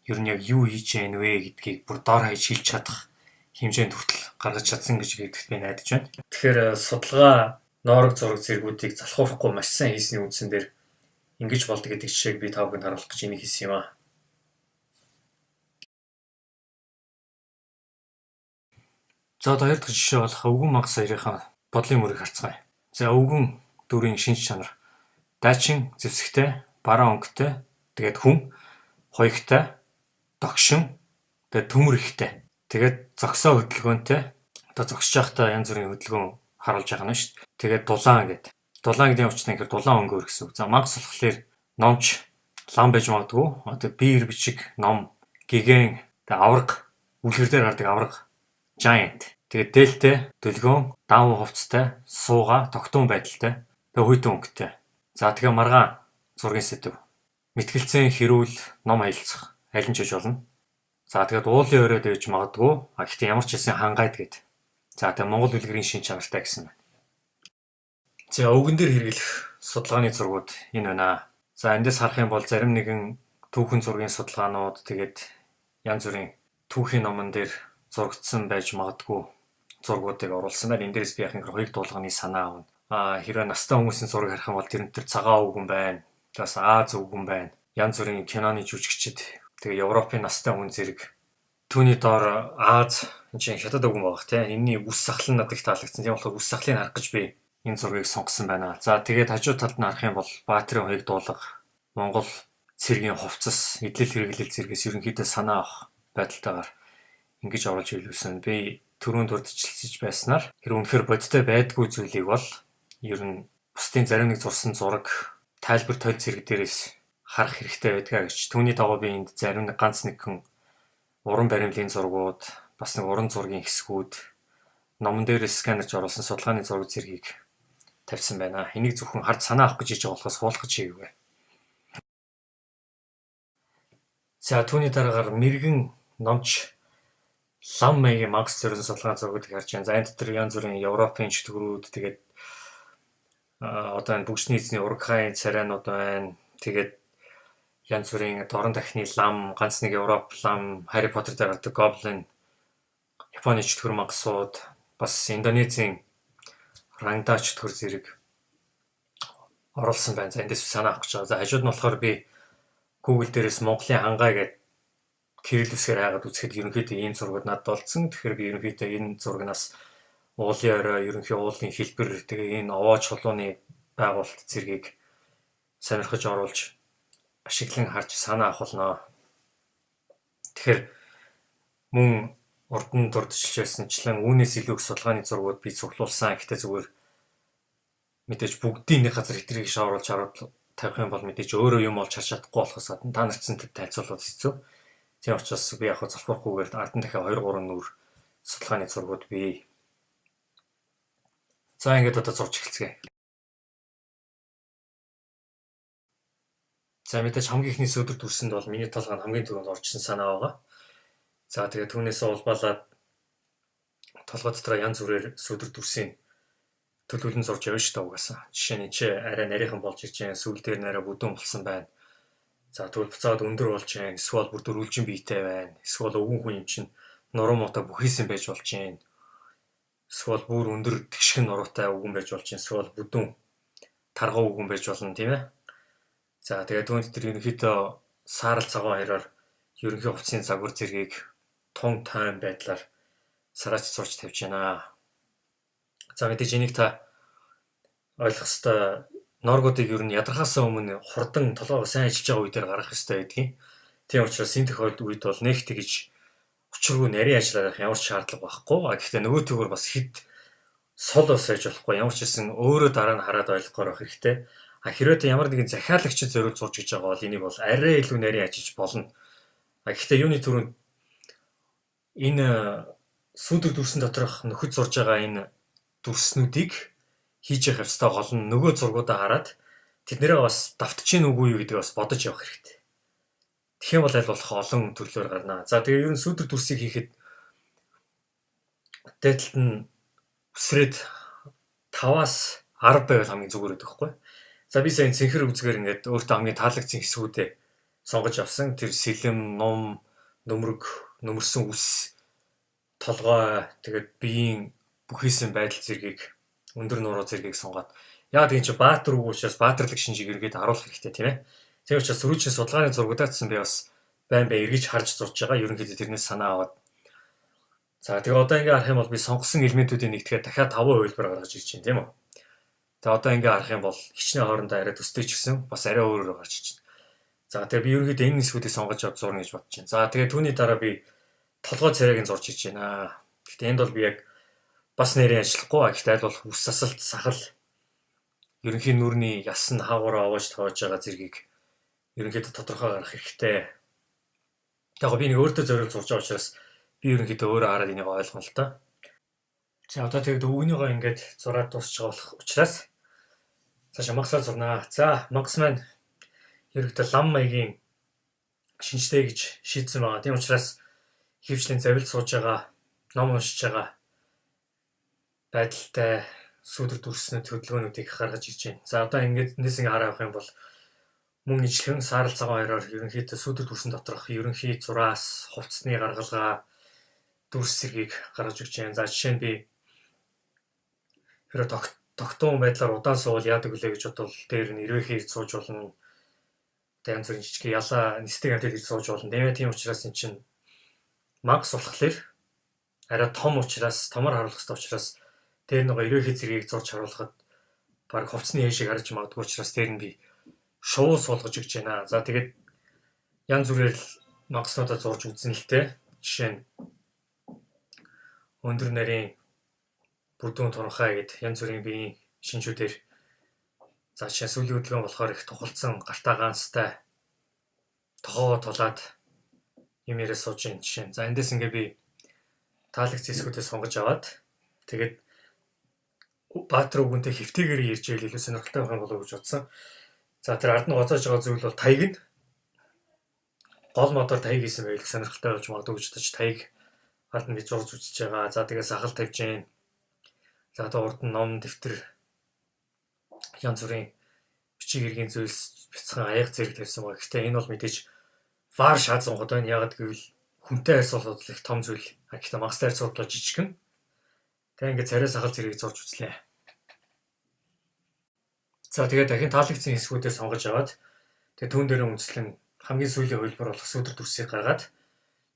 ер нь яг юу хийж яах вэ гэдгийг бүр доор хаяж хэлж чадах хэмжээнд хүртэл гаргаж чадсан гэж гэдэгт би найдаж байна. Тэгэхээр судалгаа ноорог зураг зэргүүдийг залхуурахгүй маш сайн хийсний үндсэн дээр ингэж болдог гэдэг жишээг би та бүхэнд харуулах гэж энийг хийсэн юм аа. За одоо хоёр дахь жишээ болох өвгөн мангас хоёрынхаа бодлын мөрийг харцгаая. За өвгөн дүрийн шинж чанар дайчин зэвсэгтэй, бараа өнгөтэй, тэгээд хүн, хоёгтай, догшин, тэгээд төмөр ихтэй. Тэгээд зогсоо хөдөлгөөнтэй. Одоо зогсож байхдаа янз бүрийн хөдөлгөөн харуулж байгаа нь шүү дээ. Тэгээд дулаан гэдэг. Дулаан гэдэг утгатай ихэр дулаан өнгөөр гэсэн үг. За мангас болохоор номч, лам байж магадгүй. Одоо биер бичиг, ном, гигэн, тэгээд авраг, үлгэр дээр гардаг авраг, giant. Тэгээд дээлтэй, дөлгөөн, даавуу хувцастай, сууга, тогтун байдалтай, тэгээд хүйтэн өнгөтэй. За тэгээ маргаан зургийн сэдв. Мэтгэлцэн хэрүүл, ном аялцах, аль нь ч хийж болно. За тэгээд уулын өрөөд ээж магадгүй. Гэхдээ ямар ч хэлсэн хангайд гээд. За тэгээд Монгол үлгэрийн шин чанартай гэсэн байна. За өвгөн дээр хэрэглэх судалгааны зургууд энэ байна. За эндээс харах юм бол зарим нэгэн түүхэн зургийн судалгаанууд тэгээд янз бүрийн түүхийн номон дээр зурагдсан байж магадгүй зургуудыг оруулсан байна. Энд дээрээс би яхин хоёрд дуулганы санаа авна. Хэрвээ настай хүмүүсийн зургийг харах юм бол тэр нь цагаан өвгөн байна. Бас Аз өвгөн байна. Янз бүрийн киноны жүжигчид тэгээ Европын настай хүн зэрэг түүний доор Аз энэ хятад өвгөн байх тийм. Энийний үс сахал нь надад их таалагдсан. Тийм болохоор үс сахлыг харах гэж би энэ зургийг сонгосон байна. За тэгээд хажуу талд нь харах юм бол Баатарын хоёрд дуулга Монгол цэргийн хувцас, эдлэл хэрэглэл зэргээс ерөнхийдөө санаа авах байдалтайгаар ингэж оруулж илүүсэн. Би түрүүнд урдчилж байснаар хэрэг үнэхээр бодиттой байдгүй зүйлийг бол ер нь бусдын зарим нэг зурсан зураг тайлбар тойл зэрэг дээрээс харах хэрэгтэй байдгаа гэж. Түүний дагуу би энд зарим нэг ганц нэгэн уран баримлын зургууд, бас нэг уран зургийн хэсгүүд, номон дээрээс сканерч оруулсан судалгааны зураг зэргийг тавьсан байна. Энийг зөвхөн харж санаа авах гэж хийж байгаа болохоос хуулах гэж хийгээгүй. За түүний дараагаар мэрэгэн номч лам маягийн Макс зориулсан судалгааны зургуудыг харж байна. За энэ дотор янз бүрийн Европын чөтгөрүүд тэгээд одоо энэ бүгжний эзний ураг хаан царайнууд байна. Тэгээд янз бүрийн дорон дахны лам, ганц нэг Европ лам, Harry Potter дээр гардаг Goblin, Японы чөтгөр мангасууд, бас Индонезийн Рангда чөтгөр зэрэг оруулсан байна. За эндээс санаа авах гэж байгаа. За хажууд нь болохоор би Google дээрээс Монголын хангай гэдэг кирилл үсгээр хайгаад үзэхэд ерөнхийдөө ийм зургууд надад олдсон. Тэгэхээр би ерөнхийдөө энэ зургнаас уулын орой, ерөнхий уулын хэлбэр, тэгээ энэ овоо чулууны байгуулалт зэргийг сонирхож оруулж ашиглан харж санаа авах болно. Тэгэхээр мөн урдан дурдчилж байсанчлан үүнээс илүү их судалгааны зургууд би цуглуулсан. Гэхдээ зүгээр мэдээж бүгдийн нэг газар хэтрийг шааруулж харуулж тавих юм бол мэдээж өөрөө юм олж харж чадахгүй болохоос гадна та нарт цэнтэд тайлцуулаад хэцүү. Тийм учраас би яг залхуурахгүйгээр ардан дахиад 2-3 нүр судалгааны зургууд бий. За ингээд одоо зурж эхэлцгээе. За мэдээж хамгийн ихний сөөдөр дүрсэнд бол миний толгойд хамгийн түрүүнд орж ирсэн санаа байгаа. За тэгээд түүнээс улбалаад толгой дотроо янз бүрээр сөөдөр дүрсийн төлөвлөн зурж явна шүү дээ угаасаа. Жишээ нь чи арай нарийнхан болж ирж байгаа, сүүл дээр нарай бүдүүн болсон байна. За тэгвэл буцаад өндөр болж байна. Эсвэл бүр дөрвөлжин биетэй байна. Эсвэл өвгөн хүн юм чинь нуруу муутай бүхийсэн байж болж байна. Эсвэл бүр өндөр тэгшхэн нуруутай өвгөн байж болж байна. Эсвэл бүдүүн таргуу өвгөн байж болно тийм ээ. За тэгээд түүнд тэр ерөнхийдөө саарал цагаан хоёроор ерөнхий хувцсны загвар зэргийг тун тайм байдлаар сараач зурж тавьж байна. За мэдээж энийг та ойлгох ёстой. Норгуудыг ер нь ядархаасаа өмнө хурдан толгойгоо сайн ажиллаж байгаа үедэр гаргах ёстой гэдгийг. Тийм учраас энэ тохиолдолд үед бол нэг тэгж учиргүй нарийн ажиллах ямар ч шаардлага байхгүй. Гэхдээ нөгөө төгөр бас хэд сул ус байж болохгүй. Ямар ч хэсэн өөрөө дараа нь хараад ойлгохоор байх хэрэгтэй. Хэрвээ ямар нэгэн захиалагчид зориулж зурж гэж байгаа бол энийг бол арай илүү нарийн ажиллаж болно. Гэхдээ юуны түрүүнд энэ сүүдэр дүрсэн доторх нөхөд зурж байгаа энэ дүрснүүдийг хийж явах ёстой гол нь нөгөө зургуудаа хараад тэднэрээ бас давтж гин үгүй юу гэдгийг бас бодож явах хэрэгтэй. Тэгэх юм бол аль болох олон төрлөөр гарнаа. За тэгээ ер нь сүүдэр дүрсийг хийхэд дээдлэлт нь үсрээд 5-аас 10 байвал хамгийн зүгээр байдаг хгүй. За би сайн цэнхэр үзгээр ингээд өөртөө хамгийн таалагдсан хэсгүүдээ сонгож авсан. Тэр сэлэм, ном, нөмрөг, нөмөрсөн үс, толгой, тэгээд биеийн бүхийсэн байдал зэргийг өндөр нуруу зэргийг сунгаад яа тийм чи баатар үг учраас баатарлаг шинжийг эргээд харуулах хэрэгтэй тийм ээ. Тийм учраас сөрүүчийн судалгааны зургуудаадсан би бас байн эргэж харж зурж байгаа. Ерөнхийдөө тэрнээс санаа аваад. За тэгээ одоо ингээ харах юм бол би сонгосон элементүүдийн нэг тэгэхээр дахиад 5 хувилбар гаргаж ирж байна тийм үү. Тэгээ одоо ингээ харах юм бол хичнээн хоорондоо арай төстэй ч гэсэн бас арай өөрөөр гарч ирж байна. За тэгээ би ерөнхийдөө энэ хэсгүүдийг сонгож авч зурна гэж бодож байна. За тэгээ түүний дараа би толгой царайг нь зурж ирж байна. Гэхдээ энд бол би яг бас нэрийн ажиллахгүй. Гэхдээ аль болох үс сасалт сахал ерөнхийн нүрийн яс нь хаагаараа овоож тоож байгаа зэргийг ерөнхийдөө тодорхой гаргах хэрэгтэй. Тэгээ би нэг өөртөө зориулж зурж байгаа учраас би ерөнхийдөө өөрөө хараад энийг ойлгоно л та. За одоо тэгээд өвгөнийгөө ингээд зураад дуусч байгаа болох учраас цаашаа магсаар зурнаа. За магс маань ерөнхийдөө лам маягийн шинжтэй гэж шийдсэн байгаа. Тийм учраас хөвчлийн завилд сууж байгаа, ном уншиж байгаа байдалтай сүүдэр дүрснэ хөдөлгөөнүүдийг гаргаж ирж байна. За одоо ингээд эндээс ингээ харах юм бол мөн ижлэгэн саарал цагаан хоёроор ерөнхийдөө сүүдэр дүрсэн доторх ерөнхий зураас хувцсны гаргалгаа дүрс зэргийг гаргаж өгч байна. За жишээ нь би хэрэв тогтун байдлаар удаан суувал яадаг үлээ гэж бодвол дээр нь ирвэхээр сууж болно. Янз бүрийн жижиг ялаа нисдэг амтэл гэж сууж болно. Тийм учраас эн чинь магс болохоор арай том учраас томор харуулах хэрэгтэй учраас тэр нэг ирвэхийн зэргийг зурж харуулхад баг хувцсны хэшиг харж магадгүй учраас тэр нь би шоу суулгаж өгч байна. За тэгээд янз бүрээр л магснуудаа зурж үзнэ л те. Жишээ нь өндөр нарийн бүдүүн тунхай гэд янз бүрийн биеийн шинжүүдээр за жишээ сүүлийн хөдөлгөөн болохоор их тухалцсан гартаа ганцтай тохоо тулаад юм яриа сууж ин жишээ. За эндээс ингээ би таалагц хэсгүүдээ сонгож аваад тэгээд баатар үгэнтэй хэвтэйгээр ирж ийл илүү сонирхолтой байх юм болов уу гэж бодсон. За тэр ард нь гоцоож байгаа зүйл бол таяг нь гол мотор таяг хийсэн байл сонирхолтой байж магадгүй гэж бодож таяг ард нь би зурж үзэж байгаа. За тэгээ сахал тавьж гин. За одоо урд нь ном, дэвтэр янз бүрийн бичиг хэргийн зүйлс бяцхан аяг зэрэг тавьсан байгаа. Гэхдээ энэ бол мэдээж вар шаазангууд байна. Ягаад гэвэл хүнтэй харьцуулахад их том зүйл. Гэхдээ магстай харьцуулбал жижигхэн. Тэгээ ингээд царай сахал зэргийг зурж үзлээ. За тэгээ дахин таалагдсан хэсгүүдээ сонгож аваад тэгээ түүн дээр үндэслэн хамгийн сүүлийн хувилбар болох сүүдэр дүрсийг гаргаад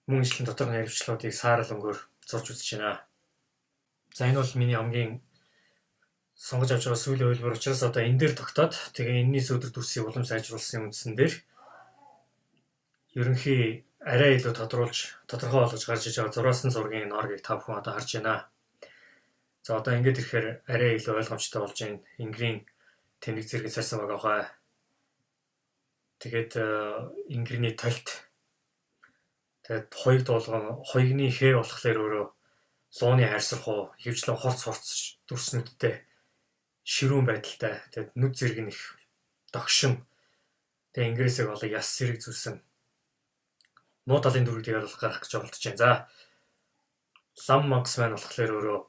мөн ижлэн дотор нь харивчлуудыг саарал өнгөөр зурж үзэж байна. За энэ бол миний хамгийн сонгож авч байгаа сүүлийн хувилбар учраас одоо энэ дээр тогтоод тэгээ энэний сүүдэр дүрсийг улам сайжруулсан үндсэн дээр ерөнхий арай илүү тодорхой болгож гарч иж байгаа зураасан зургийн норгийг та бүхэн одоо харж байна. За одоо ингээд ирэхээр арай илүү ойлгомжтой болж байна. Ингрийн тэмдэг зэрэг царсан байгаа. Тэгээд ингирний толт тэгээд хоёрд болгон хоёрны хээ болохоор өөрөө лууны хайрсарх уу хөвчлэн хорц дүрснүүдтэй ширүүн байдалтай тэгээд нүд зэрэг нь их догшин Тэгээ Ингирээсээ болоо яс зэрэг зүсэн муу талын дүрийг тэгээд бол гарах гэж оролдож байна. За лам мангас маань болохоор өөрөө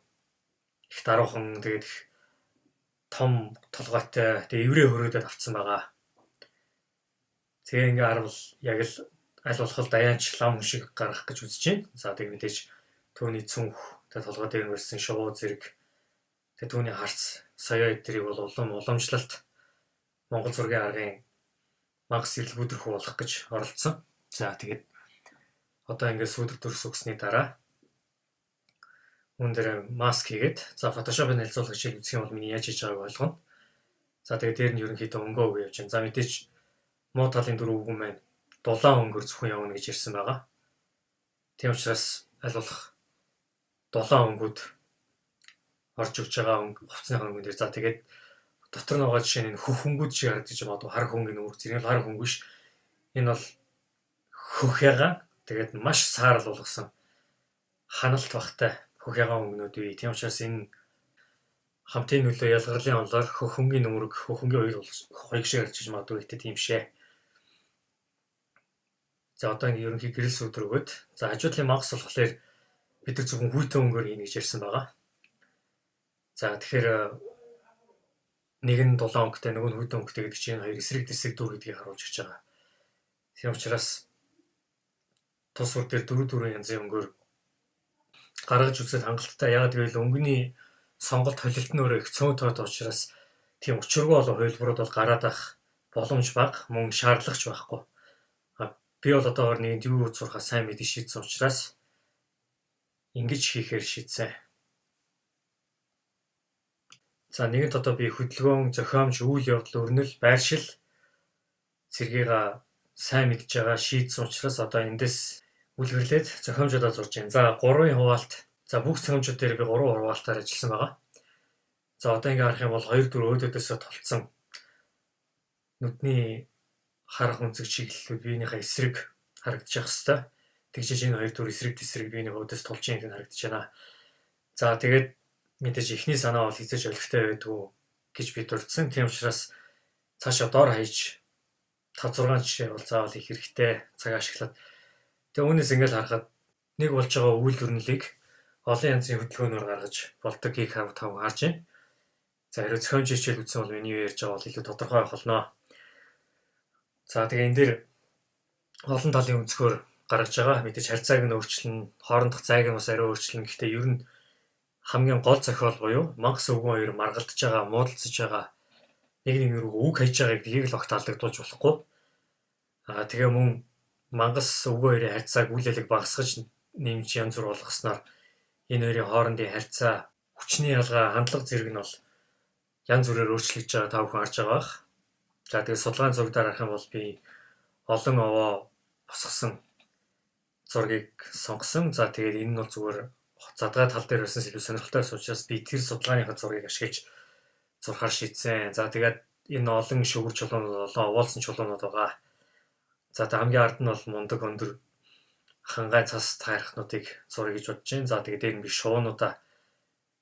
их даруухан тэгээд их том толгойтой тэгээ эврээ хөрөөдөд авцсан байгаа. Тэгээ ингээ харвал яг л аль болох даяанч лам шиг гарах гэж үзэж байна. За тэгээ мэдээж түүний цүнх тэгээ толгой дээр мөрсөн шувуу зэрэг тэгээ түүний харц соёо эдрийг бол уламжлалт Монгол зургийн аргын мангас ирэл бүдэрхүү болох гэж оролцсон. За тэгээд одоо ингээ сүйдэр дүрс өгсөний дараа үүн дээр маск хийгээд за фотошопыг хэлцүүлэх хичээл үзэх юм бол миний яаж хийж байгааг ойлгоно. За тэгээд дээр нь ерөнхийдөө өнгөө өгөө явж байна. За мэдээж муу талын дүр өвгөн маань дулаан өнгөөр зөвхөн явна гэж ирсэн байгаа. Тийм учраас аль болох дулаан өнгүүд орж өгч байгаа хувцсны өнгөн дээр за тэгээд дотор нь байгаа жишээ нь хөх хөнгүүд шиг харагдаж байгаа. Хар хөнгөний үүрэг зэрэг хар хөнгө биш. Энэ бол хөх ягаан тэгээд маш саарл болгосон ханалт багтай хөх ягаан өнгөнүүд бий. Тийм учраас энэ хамтын нөлөө ялгарлын онлоор хөх хөнгөний үүрэг хөх хөнгөний хоёрыг шиг харж магадгүй ихтэй тийм шээ. За одоо ингээ ерөнхий гэрэл сүдэр өгöd. За хажуудлын мангас болохоор бид нар зөвхөн хүйтэн өнгөөр хийнэ гэж ярьсан байгаа. За тэгэхээр нэг нь дулаан өнгөтэй нөгөө нь хүйтэн өнгөтэй гэдэг чинь хоёр эсрэг дэсрэг дүр гэдгийг харуулж өгч байгаа. Тийм учраас тус үр дээр дөрвөн янзын өнгөөр гаргаж үзэл хангалттай. Яагаад гэвэл өнгөний сонголт холилт нь өөрөө их цөөн тоод учраас тийм учиргүй болоо хувилбарууд бол гараад ах боломж бага, мөн шаардлагач байхгүй. Би бол одоогоор нэгэнд юу сурахаа сайн мэдээ шийдсэн учраас ингэж хийхээр шийдсэн. За нэгэнт одоо би хөдөлгөөн, зохиомж, үйл явдал, өрнөл, байршил зэргийг сайн мэдж байгаа шийдсэн учраас одоо эндээс үлгэрлээд зохиомжуудаа зурж байна. За 3-ын хуваалт. За бүх зохиомжууд дээр би 3 хуваалтаар ажилласан байгаа. За одоо ингээ харах юм бол 2-4 өөдөөсөө толцсон нүдний харах үнцэг чиглэлүүд биенийхээ эсрэг харагдчих хэвээр. Тэгжээж энэ 2-4 эсрэг тесрэг биений хуудас тулж байгаа нь харагдаж байна. За тэгээд мэдээж ихний санаа бол хизээж олигтой байдгүй гэж би дурдсан. Тийм учраас цаашаа доор хаяж 5-6 жишээ бол заавал их хэрэгтэй цаг ашиглаад. Тэгээ үүнээс ингээл харахад нэг болж байгаа үйл өрнөлийг олон янзын хөдөлгөөнөөр гаргаж болдгийг харж байна. За хэрвээ зохиомж хичээл үзсэн бол миний ярьж байгаа бол илүү тодорхой байх болно. За тэгээ энэ дээр олон талын өнцгөр гаргаж байгаа. Мэдээж харьцааг нь өөрчилнө, хоорондох зайг нь бас арай өөрчилнө. Гэхдээ ер нь хамгийн гол зохиол буюу мангас өвгөн хоёр маргалдаж байгаа, муудалцаж байгаа нэг рүү үг хайж байгаа гэдгийг л огт алдагдуулж болохгүй. Тэгээ мөн мангас өвгөн хоёрын харьцааг үйл ялэг багасгаж нэмж янз бүр болгосноор энэ хоёрын хоорондын харьцаа, хүчний ялгаа, хандлага зэрэг нь бол янз бүрээр өөрчлөгдөж байгаа та бүхэн харж байгаа бах. За тэгээ судалгааны зургаар харах юм бол би олон овоо босгосон зургийг сонгосон. За тэгээд энэ нь бол зүгээр задгай тал дээр байсан илүү сонирхолтой байсан учраас би тэр судалгааныхаа зургийг ашиглаж зурхаар шийдсэн. За тэгээд энэ олон шүгэр чулуунууд, олон овоолсон чулуунууд байгаа. За тэгээд хамгийн ард нь бол мундаг өндөр хангай цас таархнуудыг зуръя гэж бодож байна. За тэгээд дээр нь би шуунуудаа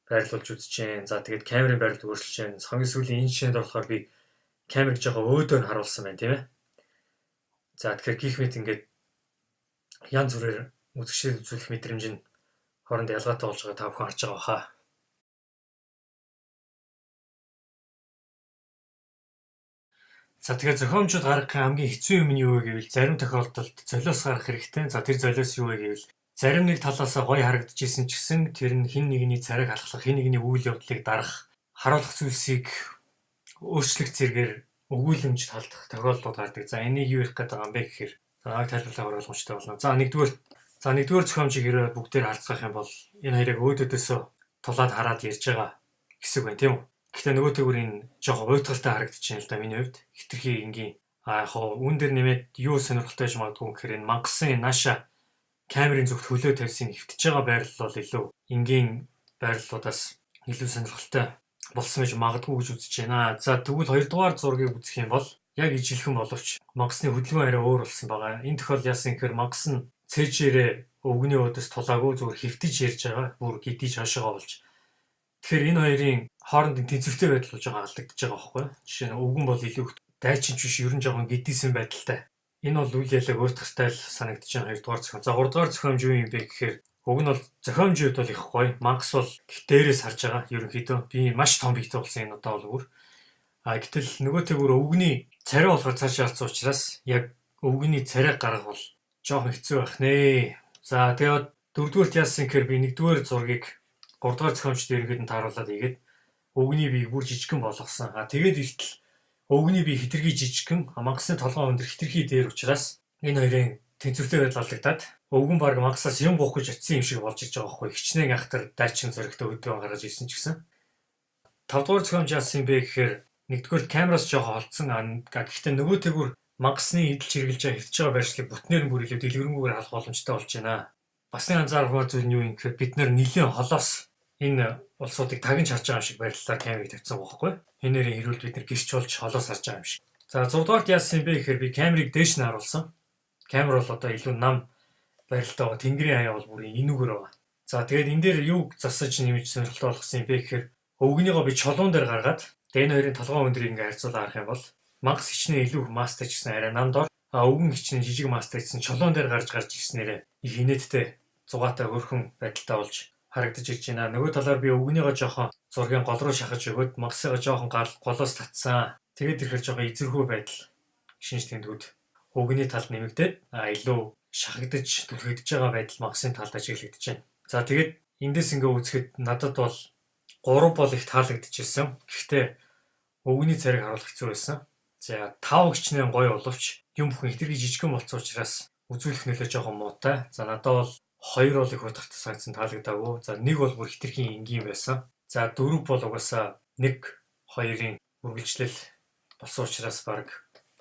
байрлуулж үзэж байна. За тэгээд камерын байрлал өөрчилж байна. Хамгийн сүүлийн энэ жишээнд болохоор би камерыг жоохон өөдөө харуулсан байна, тийм ээ. За тэгэхээр гих мэт ингээд янз бүрээр үзэгчдэд үзүүлэх мэдрэмж нь хооронд ялгаатай болж байгаа та бүхэн харж байгаа баха. За тэгээд зохиомжууд гаргахын хамгийн хэцүү юм нь юу вэ гэвэл зарим тохиолдолд золиос гаргах хэрэгтэй. За тэр золиос юу вэ гэвэл зарим нэг талаас гоё харагдаж исэн ч гэсэн тэр нь хин нэгний царайг халахлах, хин нэгний үйл явдлыг дарах, харуулах зүйлсийг өөрчлөх зэргээр өгүүлэмж талдах тохиолдлууд гардаг. За энийг юу ярих гэдэг юм бэ гэхээр тайлбарлахаар ойлгомжтой болно. За нэгдүгээр зохиомжийг хэрэг бүгдээр харцгаах юм бол энэ хоёрыг өөдөөдөөсөө тулаад хараад ярьж байгаа хэсэг байна, тийм үү? Гэхдээ нөгөө төгөр энэ жоохон уйтгартай харагдаж байна л да миний хувьд. Хитрхи энгийн яг үүн дээр нэмээд юу сонирхолтой байж магадгүй гэхээр энэ мангасын нааша камерын зүгт хөлөө тавьсан хөвтөж байгаа байрлал бол илүү энгийн байрлалуудаас илүү сонирхолтой болсон гэж магадгүй гэж үзэж байна. За тэгвэл хоёрдугаар зургийг үзэх юм бол яг ижилхэн боловч мангасны хөдөлгөөн арай өөр болсон байгаа. Энэ тохиолдолд яасан гэхээр мангас нь цээжээрээ өвгөний өөдөөс тулаагүй зүгээр хөвтөж ярьж байгаа. Бүр гидиж хашаага болж. Тэгэхээр энэ хоёрын хоорондын тэнцвэртэй байдал болж байгаа алдагдаж байгаа байхгүй. Жишээ нь өвгөн бол илүү дайчин ч биш ер нь жоохон гэдийсэн байдалтай. Энэ бол үйл ялэг өөртгөртэй л санагдаж байна. Хоёрдугаар зохиом. За гуравдугаар зохиомж юу юм бэ гэхээр уг нь бол зохиомжийн хувьд бол их гоё. Мангас бол дээрээс харж байгаа. Ерөнхийдөө би маш том бийтэй болсон энэ удаа бол өөр. Гэтэл нөгөөтэйгүр өвгний царай болохоор цаашаа алцсан учраас яг өвгний царай гаргах бол жоохон хэцүү байх нэ. За тэгээд дөрөвдүгээрт яасан гэхээр би нэгдүгээр зургийг гуравдугаар зохиомжтой ерөнхийдөө тааруулаад игээд өвгний биеийг бүр жижигхэн болгосон. Тэгээд ихтэл өвгний бие хитрхи жижигхэн, мангасны толгой өндөр хитрхи дээр учраас энэ хоёрын тэнцвэртэй байдал алдагдаад өвгөн баг мангасаас юм буух гэж очисон юм шиг болж иж байгаа байхгүй. Хичнээн ахтар дайчин зөрөгтэй өдөө гаргаж ирсэн ч гэсэн. 5 дугаар зохиомж яасан юм бэ гэхээр нэгдүгээр камераас жоохон холдсон. Гэхдээ нөгөөтэйгүр мангасны идэл чиргэлж байгаа хэвтэж байгаа байршлыг бүтнээр нь бүр илүү дэлгэрэнгүйгээр халах боломжтой болж байна. Бас нэг анзаарах зүйл нь юу юм гэхээр бид нэр нэлийн холоос энэ улсуудыг тагнж харж байгаа юм шиг байрлалаар камерыг тавьсан байхгүй. Энэ нэрийн хэрүүл бид нар гэрч болж холоос харж байгаа юм шиг. За 6 дугаарт яасан юм бэ гэхээр би камерыг дээш нь харуулсан. Камер бол одоо илүү нам байралтай байгаа. Тэнгэрийн хаяа бол бүрийн энүүгээр байгаа. За тэгээд энэ дээр юу засаж нэмж сонирхолтой болгосон юм бэ гэхээр өвгнийгөө би чулуун дээр гаргаад энэ хоёрын толгой өндрийг ингээ харьцуулаад харах юм бол мангас хичнээн илүү мастер гэсэн арай намдор өвгөн хичнээн жижиг мастер гэсэн чулуун дээр гарч ирснээрээ их инээдтэй зугаатай хөрхөн байдалтай болж харагдаж ирж байна. Нөгөө талаар би өвгнийгөө жоохон зургийн гол руу шахаж өгөөд мангасыгаа жоохон голоос татсан. Тэгээд ирэхээр жоохон эзэрхүү байдал шинж тэмдгүүд өвгний талд нэмэгдээд илүү шахагдаж түлхэгдэж байгаа байдал мангасын талд ажиглагдаж байна. За тэгээд эндээс ингээ үзэхэд надад бол 3 бол их таалагдчихсэн. Гэхдээ өвгний царайг харуулах хэцүү байсан. За 5 гिचнээ гоё боловч юм бүхэн хитрхи жижигхэн болсон учраас үзүүлэх нөлөө жоохон муутай. За надад бол 2 бол их утгатай санагдсан таалагдаагүй. За 1 бол бүр хитрхийн энгийн байсан. За 4 бол угаасаа 1 2-ын үргэлжлэл болсон учраас баг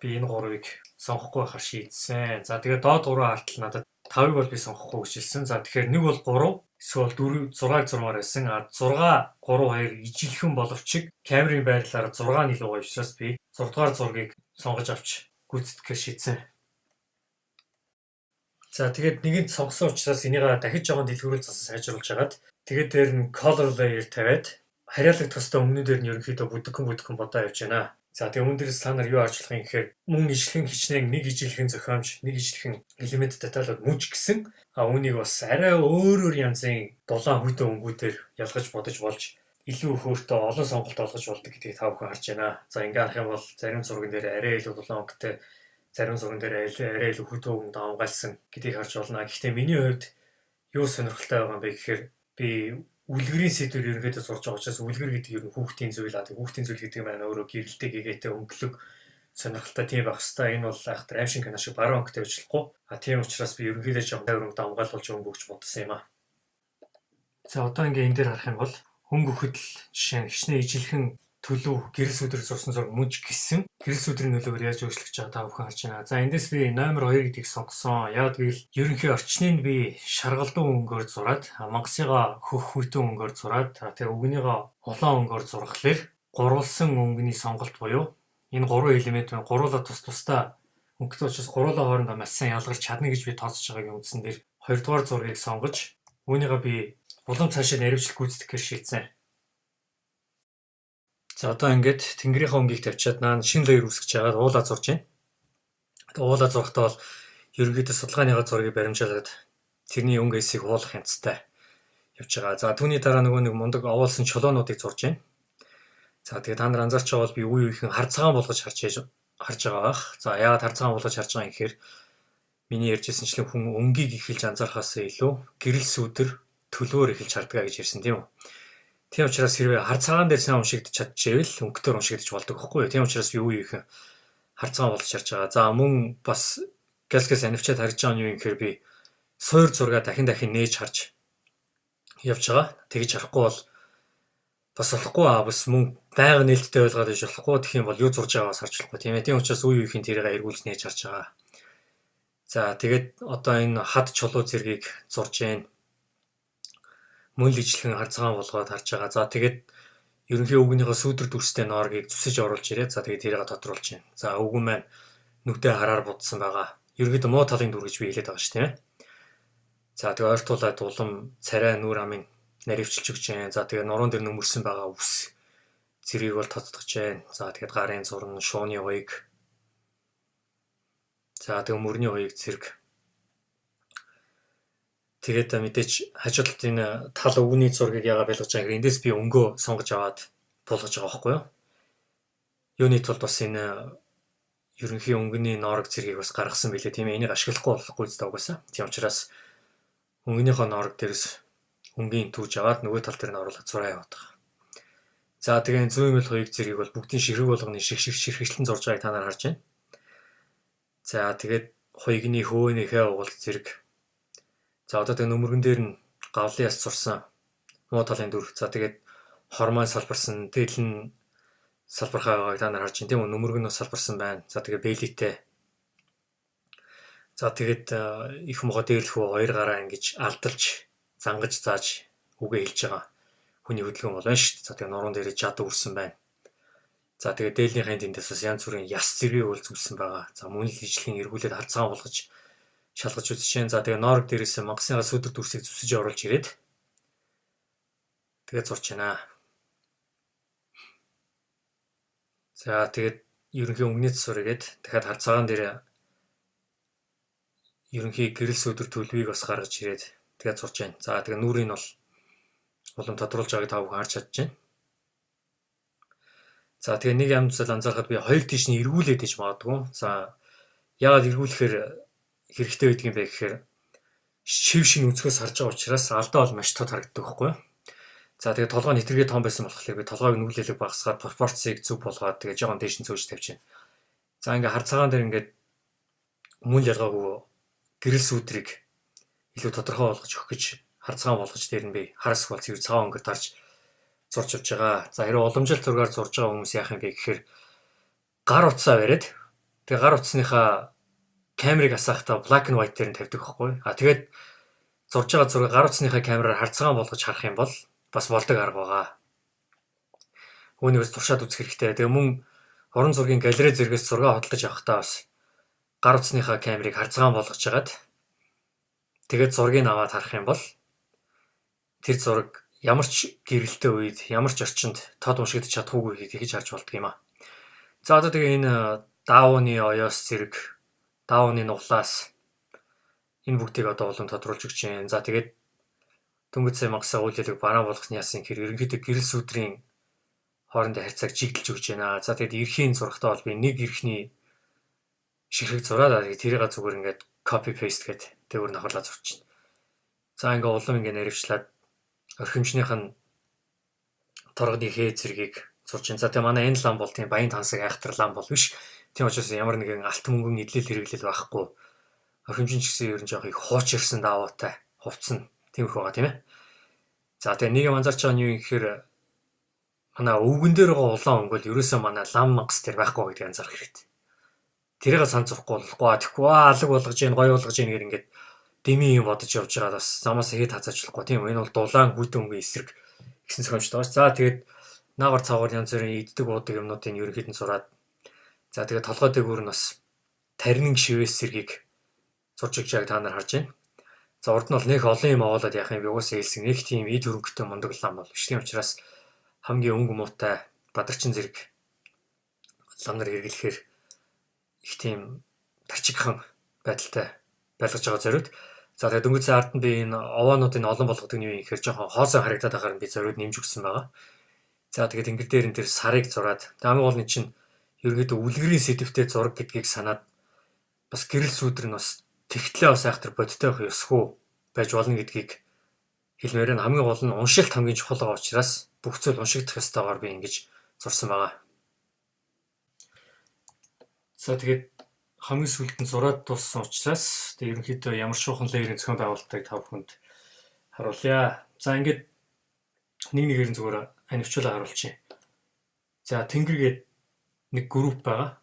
би энэ 3-ыг сонгохгүй байхаар шийдсэн. За тэгээд доод 3 хартал надад 5-ыг бол би сонгохгүй гэж хэлсэн. За тэгэхээр 1 бол 3, эсвэл 4 6-ыг зурмаар байсан. 6 3 2 ижилхэн боловч камерын байрлалаар 6 нь илүү гоё учраас би 6 дугаар зургийг сонгож авч гүйцэтгэх шийдсэн. За тэгээд нэгэнд сонгосон учраас энийг дахиж жоохон дэлгэрүүл засаж сайжруулж хагаад тэгээд дээр нь color layer тавиад харьяалагдах хэвээр өмнөдөр нь ерөнхийдөө бүдгхэн бодоо явж байна. За тэгээд өмнө дээрээс та нар юу харж болох юм гэхээр мөн ижилхэн хичнээн нэг ижилхэн зохиомж, нэг ижилхэн элемент деталууд мөн ч гэсэн үүнийг бас арай өөр янзын дулаан хүйтэн өнгүүдээр ялгаж бодож болж илүү хөөртэй олон сонголт олгож болдог гэдгийг та бүхэн харж байна. За ингээ харах юм бол зарим зурган дээр арай илүү дулаан өнгөтэй, зарим зурган дээр арай илүү хүйтэн өнгөнд хамгаалсан гэдгийг харж болно. Гэхдээ миний хувьд юу сонирхолтой байгаа юм бэ гэхээр би үлгэрийн сэдвэр ерөнхийдөө сурч байгаа учраас үлгэр гэдэг ер нь хүүхдийн зүйл хүүхдийн зүйл гэдэг нь өөрөө гэрэлтэй гэгээтэй өнгөлөг сонирхолтой тийм байх хэвээр. Энэ бол айхтар аимшиг кино шиг баруун өнгөтэй ажиллахгүй. Тийм учраас би ерөнхийдөө жоохон тайван өнгөд хамгаалуулж өнгө өгч бодсон юм аа. За одоо ингээ энэ дээр харах юм бол хөнгө өгөхөд л жишээ нь хичнээн ижилхэн төлөв гэрэл сүдрийг зурсан зураг мөн ч гэсэн гэрэл сүдрийн нөлөөгөөр яаж өөрчлөгдөж байгаа та бүхэн харж байна. За эндээс би номер 2 гэдгийг сонгосон. Яг гэвэл ерөнхий орчныг би шаргалдуу өнгөөр зураад, мангасыгаа хөх хүйтэн өнгөөр зураад, тэгээ өвгнийгөө улаан өнгөөр зурхлаар гурвалсан өнгөний сонголт буюу энэ 3 элемент нь гуруула тусдаа өнгөтэй учраас гуруула хоорондоо маш сайн ялгарч чадна гэж би тооцож байгаагийн үндсэн дээр 2 дугаар зургийг сонгож, үүнийгээ би улам цаашаа наривчлах гүйцэтгэхээр шийдсэн. За одоо ингээд тэнгэрийнхээ өнгийг тавьчаад наа шинэ леер үүсгэж байгаа уулаа зурж байна. Тэгээ уулаа зурхтаа бол ерөнхийдөө судалгааныхаа зургийг баримжуулаад тэрний өнгө эсийг хуулах хянцтай явж байгаа. За түүний дараа нөгөө нэг мундаг овоолсон чулуунуудыг зурж байна. За тэгээ та нар анзаарч байгаа бол би үе үеийн хар цагаан болгож харж байгаа бах. За яагаад хар цагаан болгож харж байгаа юм гэхээр миний ярьжсэнчлэн хүн өнгийг эхэлж анзаарахаас илүү гэрэл сүдэр төлөвөөр эхэлж хардгаа гэж ярьсан тийм үү? Тийм учраас хэрвээ хар цагаан дээр сайн уншигдчих чадчихвэл өнгөтөр уншигдчих болдог байхгүй юу? Тийм учраас би үе үеийн хар цагаан болж харж байгаа. За мөн бас гэлс анивчаад харж байгаа нь юу юм гэхээр би суур зургаа дахин нээж харж явж байгаа. Тэгж харахгүй бол бас болохгүй бас мөн байнга нээлттэй ойлгоод иж болохгүй гэх юм бол юу зурж байгаагаас харж болохгүй тийм ээ. Тийм учраас үе үеийн тэрийг эргүүлж нээж харж байгаа. За тэгээд одоо энэ хад чулуу зэргийг зурж байна. Мөн л ижилхэн хар цагаан болгоод харж байгаа. За тэгээд ерөнхий өвгнийхөө сүүдэр дүрстэй нооргийг зүсэж оруулж ирээ. За тэгээд тэрийг тодруулж байна. За өвгөн маань нүдээ хараар будсан байгаа. Ерөнхийдөө муу талын дүр гэж би хэлээд байгаа шүү тийм ээ. За тэгээд ойртуулаад улам царай нүур амын наривчилж өгч байна. За тэгээд нуруунд дэр нөмөрсөн байгаа үс зэргийг бол тодтогч байна. За тэгээд гарын зурн, шууны уяг, За тэгээ мөрний хоёрыг зэрэг. Тэгээд мэдээч хажуудалд энэ тал өвгөний зургийг яага байлгаж байгаа гэхээр эндээс би өнгөө сонгож аваад туулгаж байгаа байхгүй юу? Юуны тулд бас энэ ерөнхий өнгөний ноорог зэргийг бас гаргасан билээ тийм ээ. Энийг ашиглахгүй болохгүй зү угаасаа. Тийм учраас өнгөнийхөө ноорог дээрээс өнгийн түүж аваад нөгөө тал дээр нь оруулаад зураа яваад байгаа. За тэгээ зүүн мэл хоёрыг зэргийг бол бүгдийн ширхэг болгоны ширхэгчлэн зурж байгааг та нар харж байна. За тэгээд хоёгны хөөнийхээ угалт зэрэг. За одоо тэгээ нүмергэн дээр нь гавлын яс зурсан муу талын дүр. За тэгээд хормон салбарсан, дээлэн салбархаа байгааг та нар харж байна тийм үү? Нүмергэн нь салбарсан байна. За тэгээ бэлитэй. За тэгээд их могоо дээрлэхүү хоёр гараа ингэж алдалж, зангаж зааж үгээ хэлж байгаа. Хүний хөдөлгөөн болно шүү дээ. За тэгээ нуруунд дээрээ жад үрсэн байна. За тэгээ дээлнийхэн тэндээс бас янз бүрийн яс зэргийг бол зүйлсэн байгаа. За мөн л ижлэхэн эргүүлээд харцаан болгож шалгаж үзэж чинь. За тэгээ ноорог дээрээс мангасныхаа сүдэр дүрсийг зүсэж оруулж ирээд тэгээ зурч байна. За тэгээд ерөнхий өнгөний засвар игээд дахиад харцаагаан дээр ерөнхий гэрэл сүдэр төлөвийг бас гаргаж ирээд тэгээ зурж байна. За тэгээ нүрийг нь бол улам тодруулж байгааг та бүхэн харж чадж байна. За тэгээ нэг юм зүйл анзаарахад би хоёр тийш нь эргүүлээд иж магадгүй. За яагаад эргүүлэхээр хэрэгтэй байдаг юм бэ гэхээр шив шин өнцгөөс харж байгаа учраас алдаа бол маш тод харагддаг байхгүй юу? За тэгээ толгой нь хэтэрхий том байсан болохоор би толгойг нүглэлэг багасгаад пропорцийг зөв болгоод тэгээ жоохон дээш нь зөөж тавьж байна. За ингээ харцаагаан дээр ингээд мөн ялгаагүй гэрэл сүдрийг илүү тодорхой болгож өгөх гэж харцаагаан болгож дээр нь би хараас бол цэвэр цагаан өнгөөр тарж зурж авч байгаа. За хэрэв уламжлалт зургаар зурж байгаа хүмүүс яах юм бэ гэхээр гар утсаа бариад тэгээ гар утасныхаа камерыг асаахтаа black and white дээр нь тавьдаг байхгүй. Тэгээд зурж байгаа зургийг гар утасныхаа камераар харцаагаан болгож харах юм бол бас болдог арга байгаа. Үүнээс туршаад үзэх хэрэгтэй. Тэгээ мөн уран зургийн галерей зэрэгс зураг хөдөлж авахдаа бас гар утасныхаа камерыг харцаагаан болгож хагаад тэгээд зургийг аваад харах юм бол тэр зураг ямар ч гэрэлтэй үед ямар ч орчинд тод уншигдаж чадахгүй гэж харж болдго юм аа. За одоо тэгээ энэ даавууны оёос зэрэг, даавууны нуглаас энэ бүгдийг одоо улам тодруулж өгч जैन. За тэгээд дөнгөж сая мангасаа үйлдэлийг бараа болгосны ясын хэрэг ерөнхийдөө гэрэл сүдрийн хоорондын харьцааг чиглэж өгч байна. За тэгээд эрхийн зурагтаа бол би нэг эрхний ширхэг зураад тэрийг зүгээр ингээд copy paste гэдэг тэгвэр нахарлаа зурч байна. За ингээ улам ингээ наривчлаад орхимжных нь торгоны хээ зэргийг зурж байна. За тэгээ манай энэ лам бол тийм баян тансаг айхтар лам бол биш. Тийм учраас ямар нэгэн алт мөнгөн нийтлэл хэрэглэл байхгүй. Орхимжин ч гэсэн ер нь жоох их хуучирсан даавуутай хувцсан тиймэрхүү байгаа тийм ээ. За тэгээ нэг юм анзаарч байгаа нь юу гэхээр манай өвгөн дээр байгаа улаан өнгө бол ерөөсөө манай лам мангас дээр байхгүй гэдгийг анзаарах хэрэгтэй. Тэрийг санаж зурхгүй болохгүй. Тэгэхгүй алаг болгож гин гой болгож гин гэр ингээд дэмий юм бодож явж байгаа бас замаас хэд хазаачлахгүй тийм энэ бол дулаан хүйтэн өнгө эсрэг гэсэн зохиомжтой байна. За тэгээд наагар цаагаар янз бүрийн иддэг уудаг юмнуудын ерөнхийд нь зураад за тэгээд толгой дээгүүр нь бас таринын шивээс сэргийг зурж өгч байгааг та нар харж байна. За урд нь бол нэх олон юм оолоод яах юм бэ? Угаасаа хэлсэн нэг тийм эд хөрөнгөтэй мундаг лам бол биш. Тийм учраас хамгийн өнгө муутай бадарчин зэрэг лам нар хэрэглэхээр их тийм тарчигхан байдалтай байлгаж байгаа зориуд. За тэгээд дөнгөж сая ард нь би энэ овоонуудын олон болгодог нь юу юм гэхээр жоохон хоосоо харагдаад байхаар би зориуд нэмж өгсөн байгаа. За тэгээд тэнгэр дээр энэ тэр сарыг зураад хамгийн гол нь чинь ерөнхийдөө үлгэрийн сэдвтэй зураг гэдгийг санаад бас гэрэл сүдэр нь бас тэгтлээ бас айхтар бодтой байх ёсгүй байж болно гэдгийг хэлмээр нь хамгийн гол нь уншилт хамгийн чухал байгаа учраас бүх зүйл уншигдах ёстойгоор би ингэж зурсан байгаа. За тэгээд хамгийн сүүлд нь зураад дууссан учраас тэгээд ерөнхийдөө ямар шуухан леерийн зохион байгуулалтыг та бүхэнд харуулъя. За ингээд нэг нэгээр нь зүгээр анивчлаа харуулчих. За тэнгэргээд нэг групп байгаа.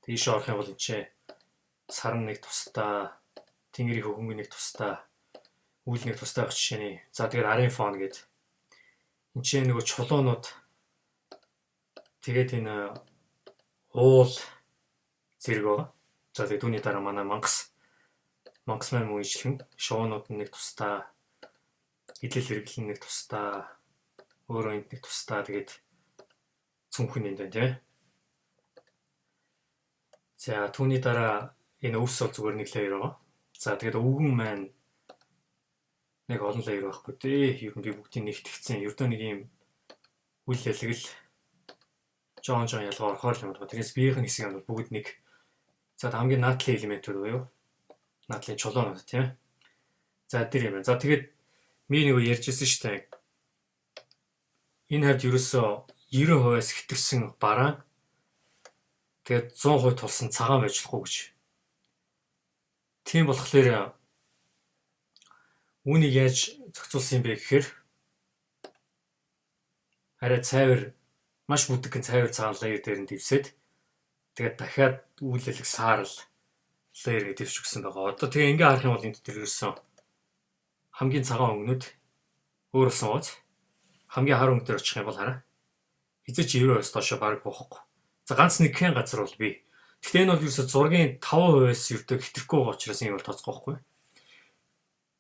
Тийш орох юм бол энэ ч сарн нэг тусдаа, тэнгэрийн хөнгөн нэг тусдаа, үйл нэг тусдаа гэх жишээний. За тэгээд арын фон гээд энэ ч нөгөө чулуунууд тэгээд энэ уул зэрэг байгаа. За тэгээд түүний дараа манай мангас маань мөн ижилхэн шоунууд нэг тусдаа, идэл хэрэглэн нэг тусдаа, өөрөө энд нэг тусдаа тэгээд цүнхэн энд байна тийм ээ. За түүний дараа Энэ өвс бол зүгээр нэг layer байгаа. За тэгээд өвгөн маань нэг олон layer байхгүй дээ. Ер нь би бүгдийг нэгтгэцэн. Ердөө нэг юм үйл ялгал жоон ялгаа орохоор юм байна. Тэрээс биеийн хэсэг нь бүгд нэг за хамгийн наадлын элементүүд буюу наадлын чулуунууд тийм ээ. За тэр юм байна. За тэгээд ми нэг ярьжсэн шүү дээ. Энэ хавьд ерөөсөө 90%-аас хэтэрсэн бараа тэгээд 100% тулсан цагаан байж болохгүй гэж. Тийм болохоор үүнийг яаж зохицуулсан юм бэ гэхээр арай цайвар маш бүдэг цайвар цагаан layer дээр нь дэвсээд тэгээд дахиад үйлэлэг саарл layer гэж дэвшиж өгсөн байгаа. Одоо тэгээ ингээ харах юм бол энэ дээр ерөөсөн хамгийн цагаан өнгнүүд өөрөөсөн ууз хамгийн хар өнгө дээр очих юм бол хараа хизээч 90%-аас доошо баг буухгүй. За ганц нэг хэн газар бол би. Гэхдээ энэ бол ерөөсө зургийн 5%-аас ердөө хэтрэхгүй байгаа учраас энэ бол тооцохгүй байхгүй.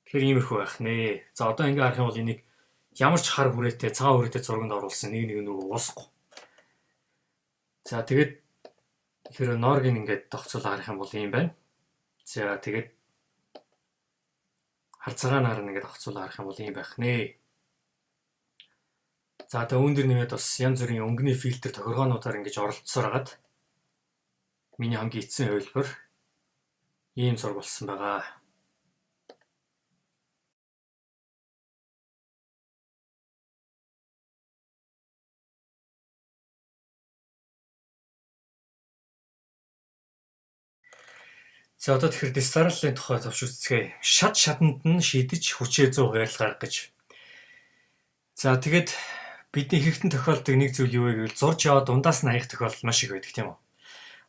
Тэгэхээр иймэрхүү байх нэ. За одоо ингээ харах юм бол энийг ямар ч хар хүрээтэй цагаан хүрээтэй зурганд оруулсан нэг нөгөө уусахгүй. За тэгээд тэгэхээр норгийн ингээд тогтцол харах юм бол ийм байна. За тэгээд хар цагаанаар ингээд тогтцол харах юм бол ийм байх нэ. За тэгээ үүн дээр нэмээд бас янз бүрийн өнгөний фильтр тохиргоонуудаар ингэж оролцсоор хагаад миний хамгийн эцсийн хувилбар ийм зураг болсон байгаа. За одоо тэгэхээр дистараллын тухай товч үзцгээе. Шатанд нь шидэж хүчээ 100 хуваарлах гэж. За тэгээд бидний хэрэгтэн тохиолдог нэг зүйл юу вэ гэвэл зурж яваад дундаас нь хаях тохиолдол маш их байдаг тийм үү.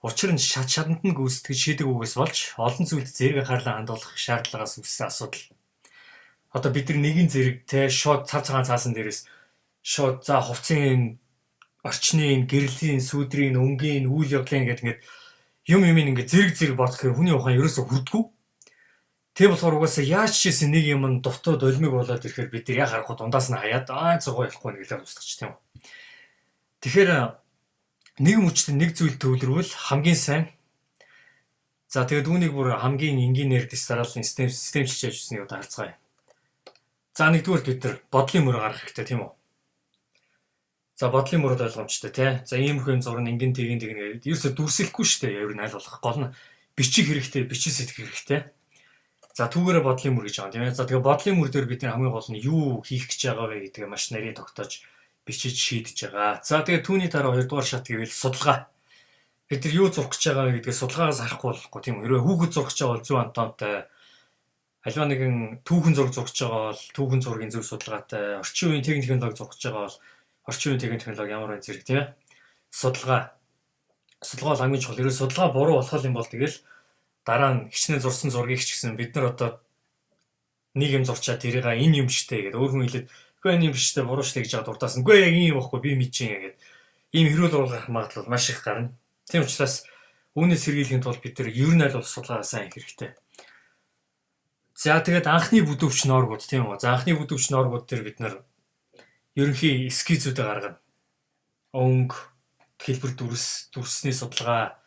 Учир нь шатанд нь гүйцэтгэж шийдэг үгээс болж олон зүйлд зэрэг анхаарлаа хандуулах шаардлагаас үүссэн асуудал. Одоо бид нар нэгэн зэрэг те шууд цав цагаан цаасан дээрээс шууд за хувцсын орчны гэрлийн сүдрийн өнгийн үйл явдлын гэдэг ингээд юм ингээд зэрэг бодох хэрэг хүний ухаан ерөөсө хүрдэггүй. Тийм болохоор угаасаа яаж ч гэсэн нэг юм нь дутууд олмиг болоод ирэхээр бид нар яг харахгүй дундаас нь хаяад зургаа явахгүй нэг л устгач тийм үү. Тэгэхээр нэг мөчтөд нэг зүйл төвлөрвөл хамгийн сайн. За тэгээд үүнийг бүр хамгийн энгийнээр дистаралын систем чичээж үзснийг одоо харцгаая. За нэгдүгээр бид нар бодлын мөр гаргах хэрэгтэй тийм үү. За бодлын мөрөд ойлгомжтой тий. За иймэрхүү зураг нь ингэн тэгин гэдэг. Ерөөсө дүрсэлэхгүй шүү дээ. Ер нь аль болох гол нь бичих хэрэгтэй, бичих сэтгэх хэрэгтэй. За түүгээрээ бодлын мөр гэж байгаа тийм ээ. За тэгээ бодлын мөр дээр бид хамгийн гол нь юу хийх гэж байгаа вэ гэдгээ маш нарийн тогтоож бичиж шийдэж байгаа. За тэгээ түүний дараа хоёрдугаар шат гэвэл судалгаа. Бид нар юу зурх гэж байгаа вэ гэдгээ судалгаагаас харахгүй болохгүй тийм үү. Хэрвээ хүүхэд зурх гэж байгаа бол зөв антонтой аливаа нэгэн түүхэн зураг зурх гэж байгаа бол түүхэн зургийн зөв судалгаатай, орчин үеийн технологи зурх гэж байгаа бол орчин үеийн технологи ямар байна зэрэг тийм ээ. Судалгаа бол хамгийн чухал. Ерөө судалгаа буруу болох юм бол тэгэл дараа нь хичнээн зурсан зургийг ч гэсэн бид нар одоо нэг юм зурчаад тэрийг энэ юм штэй гэдэг өөр хүн хэлээд үгүй энэ юм штэй буруу штэй гэж яагаад дуртаас нь үгүй яг ийм байхгүй би мэдчихээн гэдэг ийм хэрүүл ургах магадлал маш их гарна. Тийм учраас үүнээс сэргийлэхийн тулд бид нар ер нь аль бол судалгаа сайн хийх хэрэгтэй. За тэгээд анхны бүдүүвч норгууд тийм үү. За анхны бүдүүвч норгууд дээр бид нар ерөнхий эскизүүдээ гаргана. Өнгө, хэлбэр дүрсний судалгаа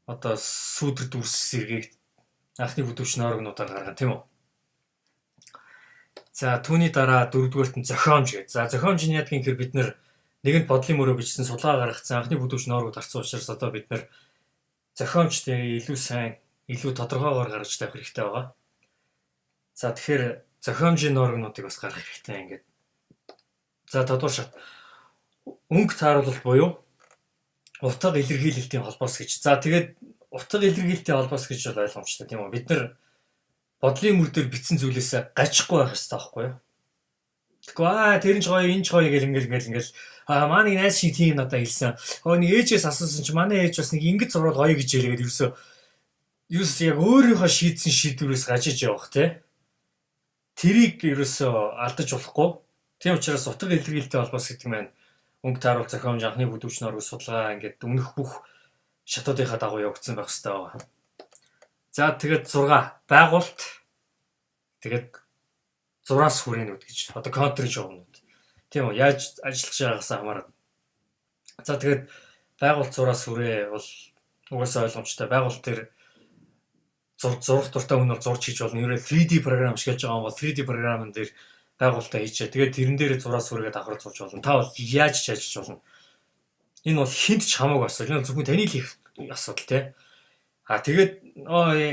одоо сүүдэр дүрс сэргийг анхны бүдүүвч норгнуудаар гаргана тийм үү. За түүний дараа дөрөвдүгээрт нь зохиомж гэж. За зохиомж нь яадаг юм гэхээр бид нар нэгэнд бодлын мөрөө бичсэн судалгаа гаргацсан анхны бүдүүвч норгууд гарсан учраас одоо бид нар зохиомж дээр илүү сайн, илүү тодорхойгоор гаргаж тавих хэрэгтэй байгаа. За тэгэхээр зохиомжийн норгнуудыг бас гаргах хэрэгтэй ингээд. За тодор шат. Өнгө тааруулалт буюу утга илэрхийлэлтийн холбоос гэж. За тэгээд утга илэрхийлэлтийн холбоос гэж бол ойлгомжтой тийм үү. Бид нар бодлын мөр дээр бичсэн зүйлээс гажихгүй байх хэрэгтэй байхгүй юу? Тэгэхгүй тэр нь ч гоё, энэ ч гоё гэл ингээл манай найз шиг тийм надад хэлсэн. Нэг ээжээс асуусан чи манай ээж бас нэг ингэж зурвал гоё гэж хэлгээд ерөөсөө яг өөрийнхөө шийдсэн шийдвэрээс гажиж явах те. Тэрийг ерөөсөө алдаж болохгүй. Тийм учраас утга илэрхийлэлтийн холбоос гэдэг маань өнгө тааруулах зохиомж анхны бүдүүвч норгын судалгаа ингээд өмнөх бүх шатуудынхаа дагуу явагдсан байх хэрэгтэй байна. За тэгээд 6 байгуулт тэгээд 6-аас хүрээнүүд гэж одоо контриж өгнүүд. Тийм үү яаж ажиллаж байгаагаас хамаарат. За тэгээд байгуулт 6-аас хүрээ бол угаасаа ойлгомжтой. Байгуулт дээр зурх дуртай хүн бол зурж хийж болно. Ерөө 3D програм ашиглаж байгаа юм бол 3D програмн дээр байгуулалтаа хийчээ. Тэгээд тэрэн дээр зураг сүргээд авахар зурж болно. Та бол яаж ч ажиллаж болно. Энэ бол хинт ч хамаагүй асуудал. Энэ бол зөвхөн таны л хийх асуудал тий. Тэгээд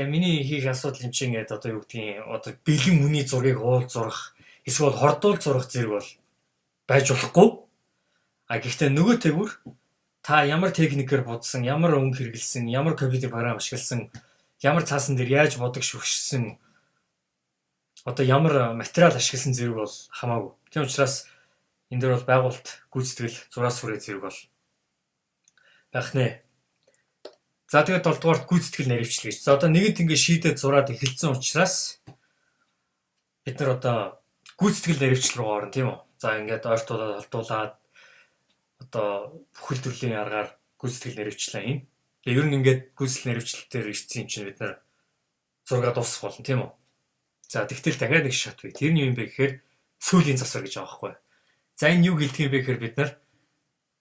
миний хийх асуудал юм чинь гэдэг одоо юу гэдгийг одоо бэлэн хүний зургийг уул зурах эсвэл хордуул зурах зэрэг бол байж болохгүй. Гэхдээ нөгөө тэгвэр та ямар техникээр будсан, ямар өнгө хэрэгэлсэн, ямар компьютер програм ашигласан, ямар цаасан дээр яаж бодог шүгшсэн, одоо ямар материал ашигласан зэрэг бол хамаагүй. Тийм учраас энэ дээр бол байгуулалт гүйцэтгэл зураг сүрээ зэрэг бол байх нэ. За тэгээд 7 дугаарт гүйцэтгэл наривчлал гэж. За одоо нэгэнт ингэ шийдээд зураад эхэлсэн учраас бид нар одоо гүйцэтгэл наривчлал руу орно тийм үү. За ингээд ойртуулаад холдуулаад одоо бүхэл төрлийн аргаар гүйцэтгэл наривчлал хийнэ. Тэгээ ер нь ингээд гүйцэтгэл наривчлал дээр ирсэн юм чинь бид нар зураг дуусгах болно тийм үү. За тэгтэл дахиад нэг шат бий. Тэр нь юу юм бэ гэхээр сүүлийн засвар гэж байгаа байхгүй. За энэ юу гэлдэг юм бэ гэхээр бид нар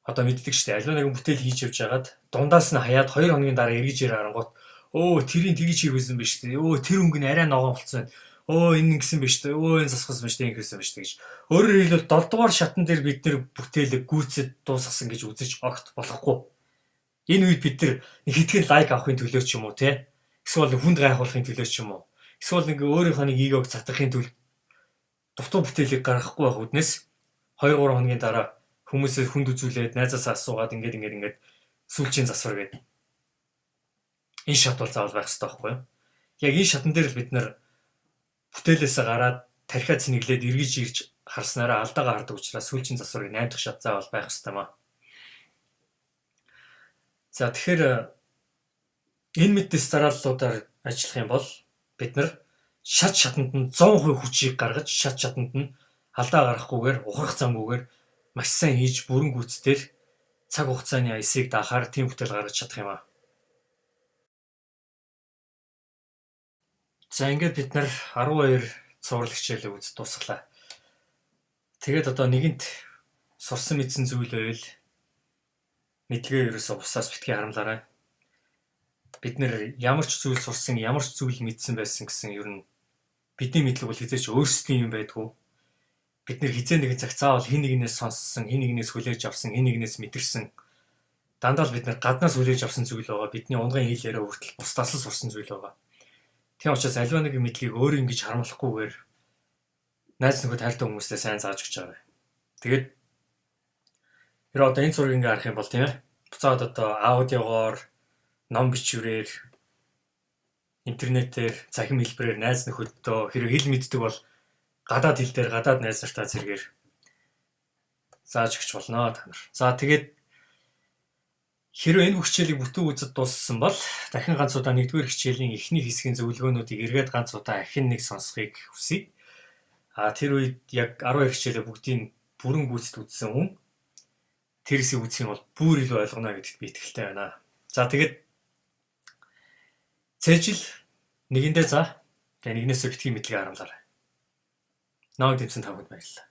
одоо мэддэг шүү дээ. Аливаа нэгэн бүтээл хийж явж хагаад дундаас нь хаяад 2 хоногийн дараа эргэж ирээ харангуут тэрийг тгийж хийвсэн биш үү? Тэр өнгө нь арай ногоон болцсон. Энэ ингэсэн биш үү? Энэ засгасан биш үү? Ингэсэн биш үү гэж. Өөрөөр хэлбэл 7 дугаар шатн дээр бид нэр бүтээлэг гүйцэд дуусгасан гэж үзэж огт болохгүй. Энэ үед бид нар нэг хэдхэн лайк авахын төлөө ч юм уу те. Эсвэл хүнд гайхуулахын төлөө ч юм уу. Эсвэл нэг өөрийнхөө нэг эгог цатгахын төлөө дутуу бүтээлийг гаргахгүй байх үднэс 2-3 хоногийн дараа хүмүүсээс хүнд үзүүлээд найзаасаа асуугаад ингээд сүүлчийн засвар гэдэг. Энэ шат бол заавал байх хэрэгтэй байхгүй юу? Яг энэ шатн дээр л бид нар бүтээлээсээ гараад тархиа цэнэглээд эргэж ирж харснараа алдаагаа хардаг учраас сүүлчийн засварыг 8 дахь шат заавал байх хэрэгтэй маа. За тэгэхээр энэ мэдээс дарааллуудаар ажиллах юм бол бид нар шатнд нь 100% хүчийг гаргаж шатнд нь алдаа гаргахгүйгээр ухрах замгүйгээр маш сайн хийж бүрэн гүйцэтгэл цаг хугацааны аясыг даахаар тийм бүтээл гаргаж чадах юм аа. За ингээд бид нар 12 цуврал хичээлээ үзэж дуусглаа. Тэгээд одоо нэгэнт сурсан мэдсэн зүйл байвал мэдлэгээ ерөөсөө бусаас битгий харамлаарай. Бид нэр ямар ч зүйл сурсан, ямар ч зүйл мэдсэн байсан гэсэн ер нь бидний мэдлэг бол хизээч өөрсдийн юм байдгүй. Бид нэр хизээ нэгэн цаг заавал хин нэгнээс сонссон, хин нэгнээс хүлээж авсан, хин нэгнээс мэдэрсэн. Дандаа л бид нэр гаднаас хүлээж авсан зүйл байгаа. Бидний унган хэлээрээ хүртэл бусдаас л сурсан зүйл байгаа. Тийм учраас аливаа нэг мэдлэгийг өөр ингэж харамлахгүйгээр найз нөхөд хайртай хүмүүстэй сайн зааж өгч байгаа. Тэгээд ер одоо энэ зургийг ингээ харах юм бол тийм ээ. Буцаад одоо аудиогоор, ном бичвэрээр, интернетээр, цахим хэлбэрээр найз нөхөдөө хэрэг хэл мэддэг бол гадаад хэл дээр гадаад найз нартай зэрэгээр зааж өгч болно та нар. За тэгээд хэрвээ энэ хичээлийг бүтэн үзэж дууссан бол дахин ганц удаа 1-р хичээлийн эхний хэсгийн зөвлөгөөнүүдийг эргээд ганц удаа ахин нэг сонсхийг хүсье. Тэр үед яг 12 хичээлээ бүгдийг бүрэн гүйцэд үзсэн хүн тэр хэсгийг үзэх юм бол бүр илүү ойлгоно гэдэгт би итгэлтэй байна. За тэгээд цээжил нэгэндээ за. Тэгээ нэгнээсээ битгий мэдлэгээ харамлаарай. Намайг дэмжсэн та бүхэнд баярлалаа.